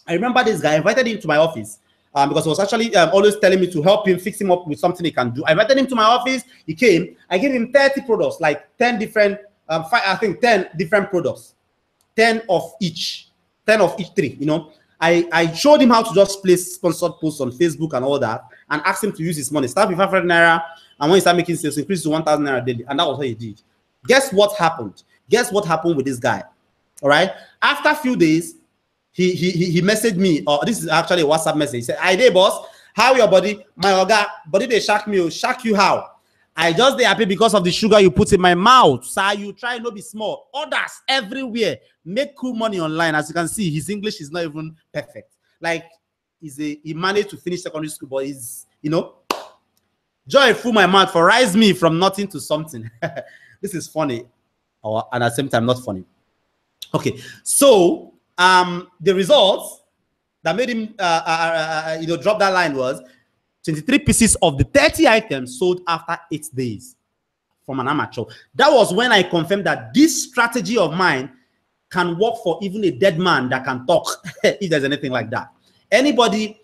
I remember this guy, I invited him to my office because he was actually always telling me to help him, fix him up with something he can do. I invited him to my office. He came. I gave him 30 products, like 10 different, 10 different products, 10 of each 3. You know, I showed him how to just place sponsored posts on Facebook and all that, and asked him to use his money. Start with 500 naira, and when he started making sales, increase to 1,000 naira daily, and that was what he did. Guess what happened? Guess what happened with this guy? All right. After a few days, he messaged me. Or this is actually a WhatsApp message. He said, "Hi there, boss. How your body? My oga body they shock me. Oh, shock you how? I just they happy because of the sugar you put in my mouth. So you try not be small. Others everywhere make cool money online. As you can see, his English is not even perfect. Like he managed to finish secondary school, but he's, you know, joy full my mouth for rise me from nothing to something." This is funny. And at the same time not funny. Okay, so the results that made him you know, drop that line was 23 pieces of the 30 items sold after 8 days from an amateur. That was when I confirmed that this strategy of mine can work for even a dead man that can talk. If there's anything like that, anybody,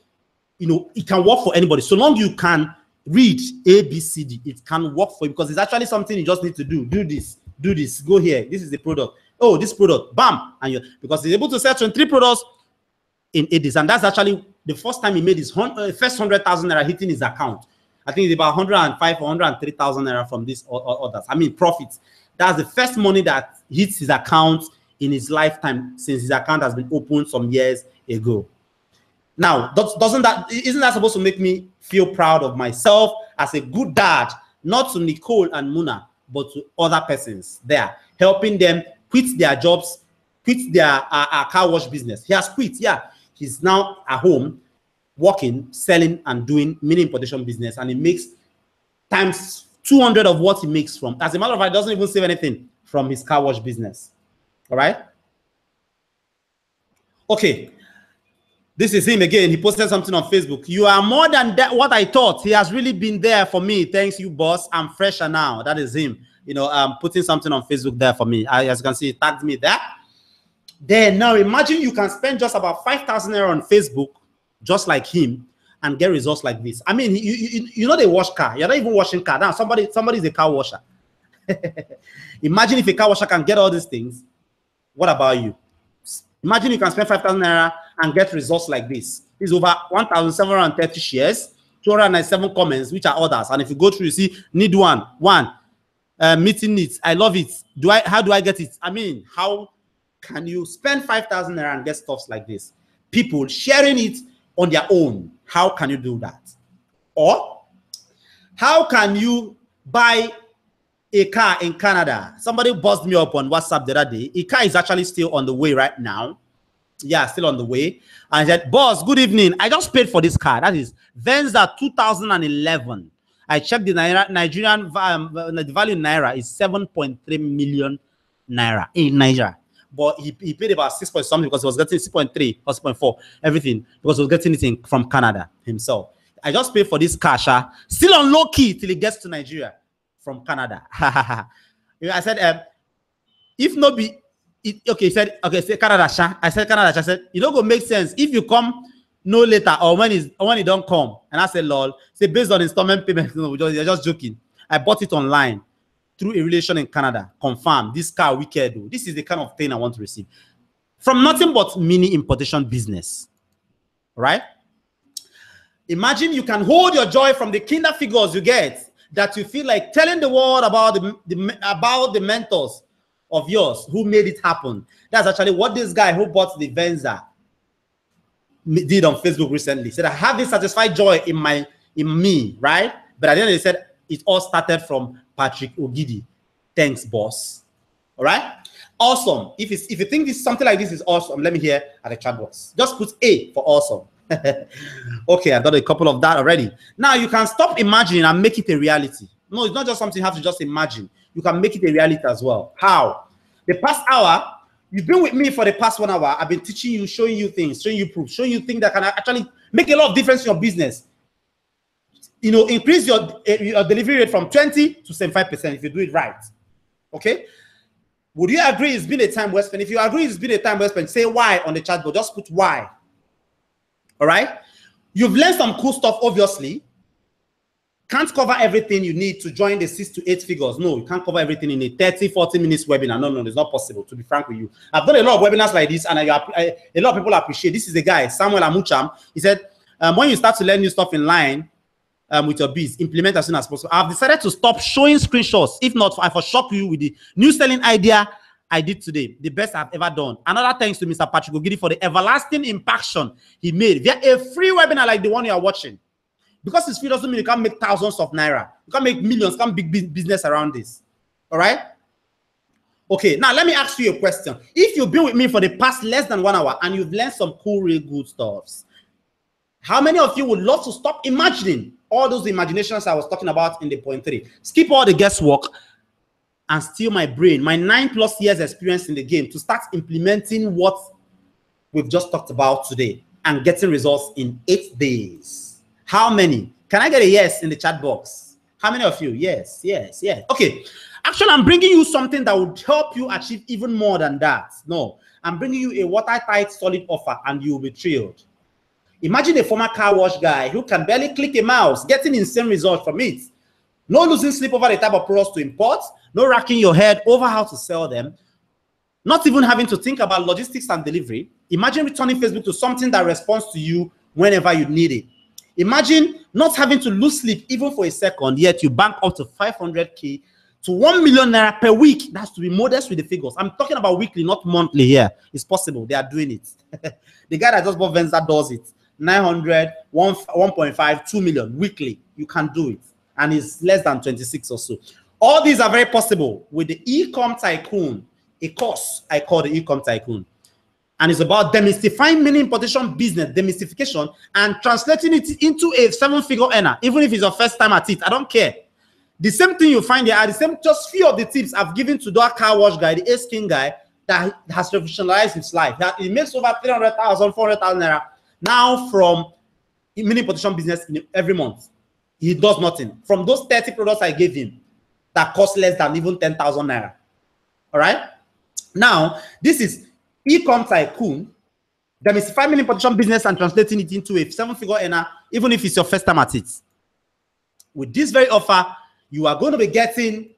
you know, it can work for anybody so long you can read ABCD. It can work for you because it's actually something you just need to do this, go here, this is the product, oh, this product, bam, and because he's able to sell 23 products in 8 days. And that's actually the first time he made his first 100,000 naira hitting his account. I think it's about 105 or 103,000 naira from these others. I mean, profits. That's the first money that hits his account in his lifetime, since his account has been opened some years ago. Now, isn't that supposed to make me feel proud of myself as a good dad, not to Nicole and Muna, but to other persons there, helping them quit their jobs, quit their car wash business. He has quit, yeah. He's now at home, working, selling, and doing mini importation business, and he makes times 200 of what he makes from. As a matter of fact, he doesn't even save anything from his car wash business. All right. Okay. This is him again. He posted something on Facebook. You are more than that, what I thought. He has really been there for me. Thanks, you, boss. I'm fresher now. That is him. You know, putting something on Facebook there for me. As you can see, he tagged me there. Then now imagine you can spend just about 5,000 naira on Facebook, just like him, and get results like this. I mean, you know they wash car. You're not even washing car. Now somebody's a car washer. Imagine if a car washer can get all these things. What about you? Imagine you can spend 5,000 naira and get results like this. This is over 1,730 shares, 297 comments, which are others. And if you go through, you see, need one, meeting needs. I love it. How do I get it? I mean, how can you spend 5,000 naira and get stuffs like this? People sharing it on their own. How can you do that? Or how can you buy a car in Canada? Somebody buzzed me up on WhatsApp the other day. A car is actually still on the way right now. Yeah, still on the way. And I said, boss, good evening. I just paid for this car. That is Venza 2011. I checked the Nigerian the value in Naira is 7.3 million Naira in Nigeria. But he paid about 6 point something because he was getting 6.3 or 6.4, everything, because he was getting it from Canada himself. I just paid for this car, still on low key till it gets to Nigeria from Canada. I said, if not be, okay, he said, okay, say Canada, I said Canada, I said, it don't go make sense if you come no later or when it don't come. And I said, lol, say based on installment payment, no, you're just joking. I bought it online. through a relation in Canada. Confirm. This car wicked. This is the kind of thing I want to receive. From nothing but mini importation business. Right? Imagine you can hold your joy from the kinder figures you get, that you feel like telling the world about the mentors of yours who made it happen. That's actually what this guy who bought the Venza did on Facebook recently. He said, I have this satisfied joy in me, right? But at the end he said it all started from Patrick Ogidi. Thanks, boss. All right? Awesome. If you think this something like this is awesome, let me hear at the chat box. Just put A for awesome. Okay, I got a couple of that already. Now you can stop imagining and make it a reality. No, it's not just something you have to just imagine. You can make it a reality as well. How? The past hour, you've been with me for the past 1 hour. I've been teaching you, showing you things, showing you proof, showing you things that can actually make a lot of difference in your business. You know, increase your delivery rate from 20 to 75% if you do it right. Okay? Would you agree it's been a time well spent? If you agree it's been a time well spent, say why on the chat board. Just put why. All right? You've learned some cool stuff, obviously. Can't cover everything you need to join the 6 to 8 figures. No, you can't cover everything in a 30, 40 minutes webinar. No, it's not possible, to be frank with you. I've done a lot of webinars like this, and a lot of people appreciate. This is the guy, Samuel Amucham. He said, when you start to learn new stuff in line with your biz, implement as soon as possible. I've decided to stop showing screenshots. If not, I for shock you with the new selling idea I did today, the best I've ever done. Another thanks to Mr. Patrick Ogidi for the everlasting impaction he made via a free webinar like the one you are watching. Because it's free doesn't mean you can't make thousands of naira. You can't make millions, you can't big business around this. All right? Okay, now let me ask you a question. If you've been with me for the past less than 1 hour and you've learned some cool, real good stuffs, how many of you would love to stop imagining all those imaginations I was talking about in the point 3? Skip all the guesswork and steal my brain, my 9+ years experience in the game, to start implementing what we've just talked about today and getting results in 8 days. How many? Can I get a yes in the chat box? How many of you? Yes, yes, yes. Okay. Actually, I'm bringing you something that would help you achieve even more than that. No, I'm bringing you a watertight, solid offer, and you'll be thrilled. Imagine a former car wash guy who can barely click a mouse, getting insane results from it. No losing sleep over the type of products to import, no racking your head over how to sell them, not even having to think about logistics and delivery. Imagine returning Facebook to something that responds to you whenever you need it. Imagine not having to lose sleep even for a second, yet you bank up to 500K to 1 million naira per week. That's to be modest with the figures. I'm talking about weekly, not monthly here. It's possible. They are doing it. The guy that just bought Venza does it. 900, 1.5, 2 million weekly. You can do it. And it's less than 26 or so. All these are very possible with the Econ Tycoon, a course I call the Econ Tycoon. And it's about demystifying mini importation business, demystification, and translating it into a 7-figure earner, even if it's your first time at it. I don't care. The same thing you find there are the same, just few of the tips I've given to that car wash guy, the A-skin guy, that has revolutionized his life. He makes over 300,000, 400,000 naira now from mini importation business every month. He does nothing. From those 30 products I gave him that cost less than even 10,000 naira. All right? Now, this is Econ Tycoon, demystifying mini importation business and translating it into a 7-figure earner, even if it's your first time at it. With this very offer, you are going to be getting,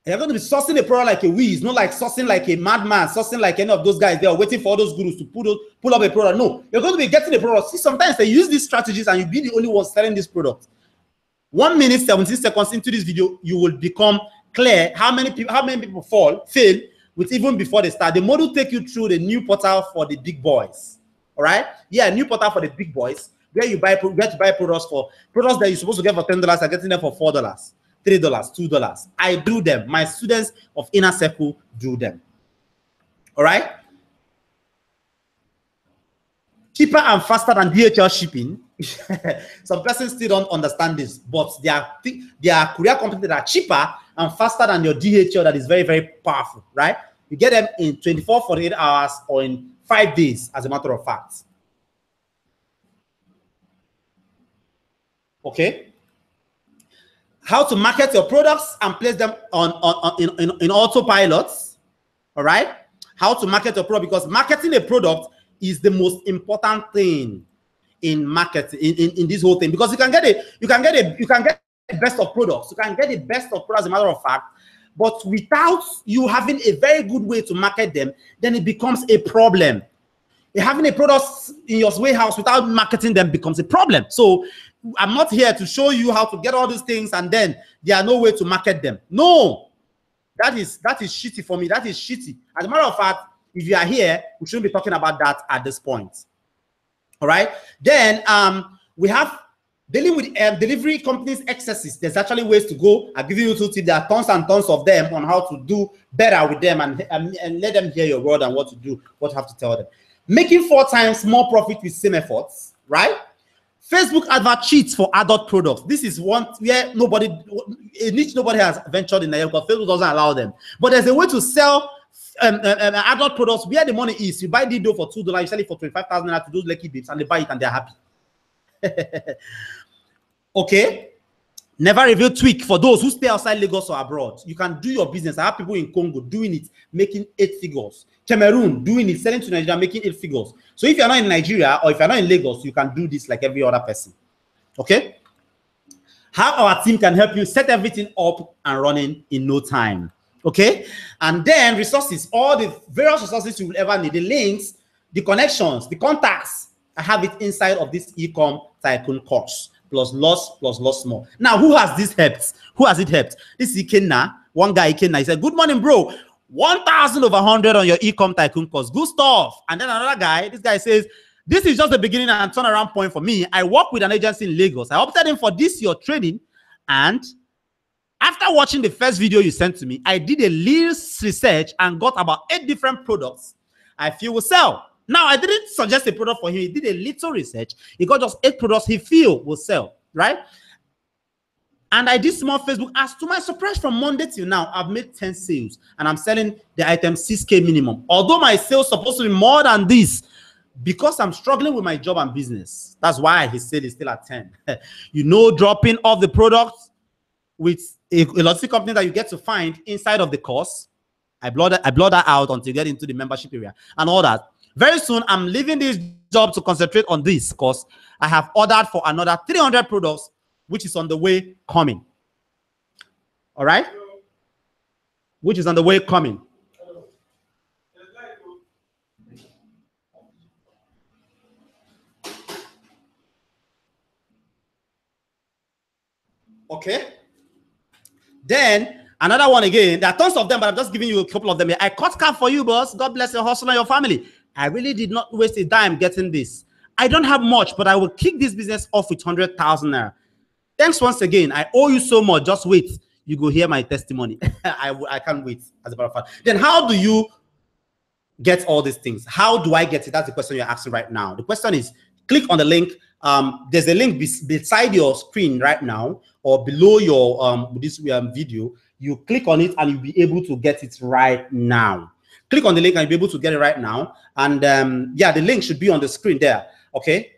you're going to be sourcing a product like a Wiz, not like sourcing like a madman, sourcing like any of those guys. They are waiting for all those gurus to pull up a product. No, you're going to be getting a product. See, sometimes they use these strategies and you'll be the only one selling this product. 1 minute, 17 seconds into this video, you will become clear how many people fail with even before they start. The model take you through the new portal for the big boys. All right? Yeah, new portal for the big boys, where you get to buy products that you're supposed to get for $10, are getting them for $4, $3, $2. I do them. My students of Inner Circle do them. All right? Cheaper and faster than DHL shipping. Some persons still don't understand this, but they are courier companies that are cheaper and faster than your DHL that is very, very powerful, right? You get them in 24, 48 hours or in 5 days, as a matter of fact. Okay? How to market your products and place them in autopilots. All right? How to market your product, because marketing a product is the most important thing in marketing, in this whole thing, because you can get the best of products. You can get the best of products, as a matter of fact, but without you having a very good way to market them, then it becomes a problem. Having a product in your warehouse without marketing them becomes a problem. So I'm not here to show you how to get all these things and then there are no way to market them. No, that is shitty for me. That is shitty. As a matter of fact, if you are here, we shouldn't be talking about that at this point. All right. Then we have dealing with delivery companies' excesses. There's actually ways to go. I'll give you two tips. There are tons and tons of them on how to do better with them and let them hear your word and what to do, what you have to tell them. Making 4 times more profit with same efforts, right? Facebook advert cheats for adult products. This is one where nobody has ventured in there because Facebook doesn't allow them. But there's a way to sell adult products where the money is. You buy Dido for $2, you sell it for 25,000 to those lucky babes, and they buy it and they're happy. Okay. Never reveal tweak for those who stay outside Lagos or abroad. You can do your business. I have people in Congo doing it, making 8 figures. Cameroon doing it, selling to Nigeria, making 8 figures. So if you're not in Nigeria or if you're not in Lagos, you can do this like every other person. Okay. How our team can help you set everything up and running in no time. Okay. And then resources, all the various resources you will ever need, the links, the connections, the contacts. I have it inside of this Econ Tycoon course. Plus lots more. Now, who has this helped? Who has it helped? This is Ikenna. One guy, Ikenna, he said, good morning, bro. 1,000 over 100 on your Ecom Tycoon course. Good stuff. And then another guy, this guy says, this is just the beginning and turnaround point for me. I work with an agency in Lagos. I opted in for this, your training. And after watching the first video you sent to me, I did a little research and got about 8 different products I feel will sell. Now, I didn't suggest a product for him. He did a little research. He got just 8 products he feel will sell, right? And I did small Facebook ads. To my surprise, from Monday till now, I've made 10 sales. And I'm selling the item 6K minimum. Although my sales supposed to be more than this, because I'm struggling with my job and business. That's why his sale is still at 10. You know, dropping off the products with a logistic company that you get to find inside of the course. I blur that out until you get into the membership area and all that. Very soon, I'm leaving this job to concentrate on this because I have ordered for another 300 products, which is on the way coming. All right? Which is on the way coming. Okay. Then another one again. There are tons of them, but I'm just giving you a couple of them. I cut cap for you, boss. God bless your hustle and your family. I really did not waste a dime getting this. I don't have much, but I will kick this business off with 100,000 naira. Thanks once again. I owe you so much. Just wait. You go hear my testimony. I can't wait, as a matter of fact. Then how do you get all these things? How do I get it? That's the question you're asking right now. The question is, click on the link. There's a link beside your screen right now or below your this video. You click on it and you'll be able to get it right now. Click on the link and you'll be able to get it right now. And yeah, the link should be on the screen there. Okay.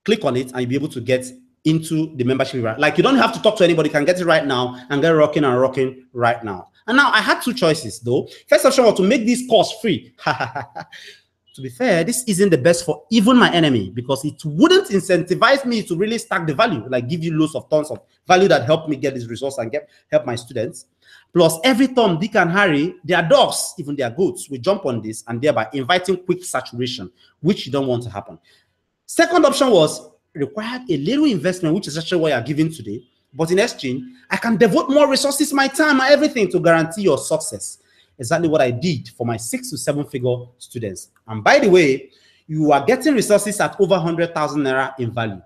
Click on it and you'll be able to get into the membership. Like, you don't have to talk to anybody. You can get it right now and get rocking and rocking right now. And now I had 2 choices though. First option was to make this course free. To be fair, this isn't the best for even my enemy because it wouldn't incentivize me to really stack the value, like give you loads of tons of value that help me get this resource and help my students. Plus, every Tom, Dick, and Harry, their dogs, even their goats, will jump on this and thereby inviting quick saturation, which you don't want to happen. Second option was required a little investment, which is actually what you're giving today. But in exchange, I can devote more resources, my time, and everything to guarantee your success. Exactly what I did for my 6 to 7 figure students. And by the way, you are getting resources at over 100,000 naira in value.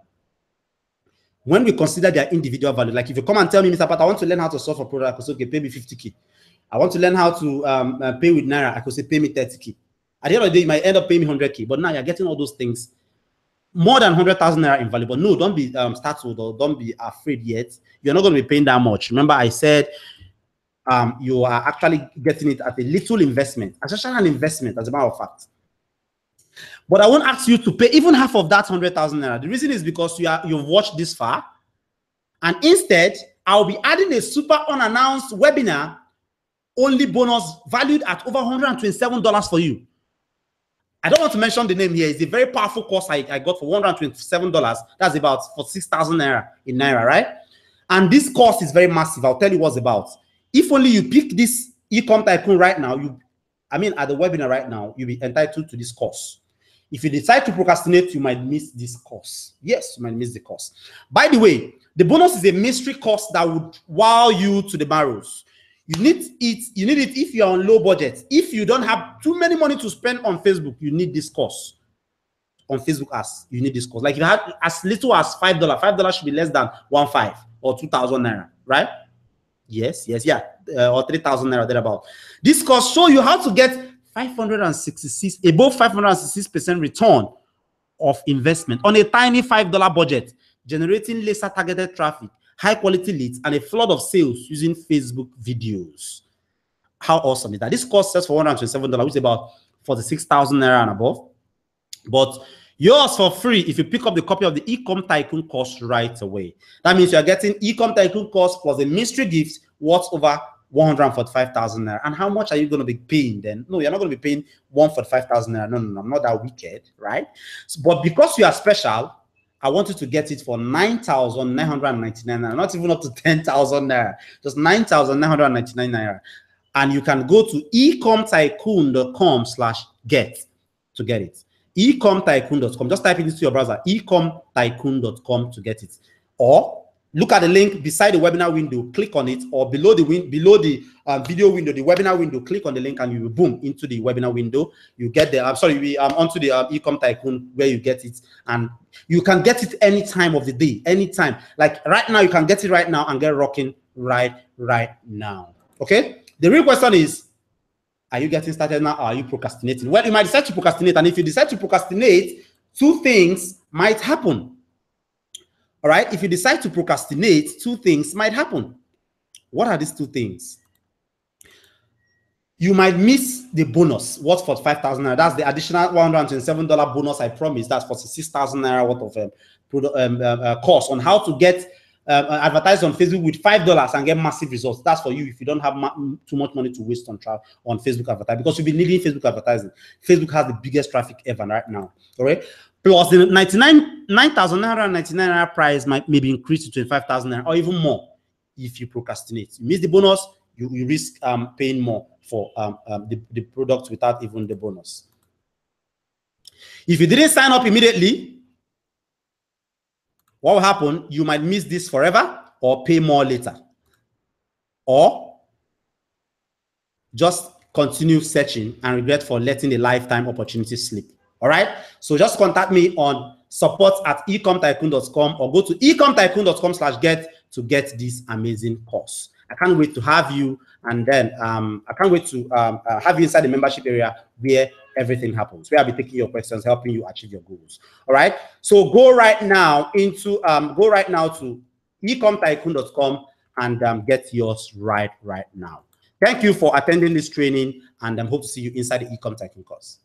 When we consider their individual value, like if you come and tell me, Mr. Pat, I want to learn how to solve a product, I could say, okay, pay me 50K. I want to learn how to pay with Naira, I could say, pay me 30K. At the end of the day, you might end up paying me 100K, but now you're getting all those things more than 100,000 naira in value. But no, don't be startled or don't be afraid yet. You're not going to be paying that much. Remember, I said you are actually getting it at a little investment, actually an investment, as a matter of fact. But I won't ask you to pay even half of that 100,000 naira. The reason is because you've watched this far, and instead I'll be adding a super unannounced webinar only bonus valued at over $127 for you. I don't want to mention the name here. It's a very powerful course I got for $127. That's about for 6,000 naira in naira, right? And this course is very massive. I'll tell you what's about. If only you pick this Econ Tycoon right now, at the webinar right now, you'll be entitled to this course. If you decide to procrastinate, you might miss this course. Yes, you might miss the course. By the way, the bonus is a mystery course that would wow you to the marrows. You need it if you're on low budget. If you don't have too many money to spend on Facebook, you need this course. On Facebook ads, you need this course. Like if you had as little as $5, $5 should be less than 1,500 or 2,000 naira, right? Yes, yeah, or 3,000 naira thereabout. This course show you how to get above 566% return of investment on a tiny $5 budget, generating laser targeted traffic, high quality leads, and a flood of sales using Facebook videos. How awesome is that? This course sells for $127, which is about 46,000 naira and above. But yours for free if you pick up the copy of the Econ Tycoon course right away. That means you are getting Econ Tycoon course plus a mystery gift worth over 145,000 naira. And how much are you going to be paying then? No, you're not going to be paying 145,000 naira. No, I'm not that wicked, right? So, but because you are special, I want you to get it for 9,999 naira, not even up to 10,000 naira, just 9,999 naira. And you can go to ecomtycoon.com/get to get it. ecomtycoon.com. Just type it into your browser, ecomtycoon.com to get it. Or look at the link beside the webinar window, click on it, or below the video window, the webinar window, click on the link and you will boom into the webinar window. You get there. Onto the Econ Tycoon where you get it, and you can get it any time of the day, anytime. Like right now, you can get it right now and get rocking right now. Okay. The real question is, are you getting started now, or are you procrastinating? Well, you might decide to procrastinate, and if you decide to procrastinate, two things might happen. All right, if you decide to procrastinate, two things might happen. What are these two things? You might miss the bonus worth for 5,000 naira. That's the additional $127 bonus I promised. That's 46,000 naira worth of course on how to get advertise on Facebook with $5 and get massive results. That's for you if you don't have too much money to waste on Facebook advertising, because you'll be needing Facebook advertising. Facebook has the biggest traffic ever right now. All right. Plus the 9,999 naira price might maybe increase to 25,000 naira or even more if you procrastinate. You miss the bonus, you risk paying more for the product without even the bonus. If you didn't sign up immediately, what will happen? You might miss this forever or pay more later, or just continue searching and regret for letting a lifetime opportunity slip. All right. So just contact me on support@ecomtycoon.com or go to ecomtycoon.com/get to get this amazing course. I can't wait to have you, and then I can't wait to have you inside the membership area where everything happens, where I'll be taking your questions, helping you achieve your goals. All right. So go right now to ecomtycoon.com and get yours right now. Thank you for attending this training, and I hope to see you inside the Econ Tycoon course.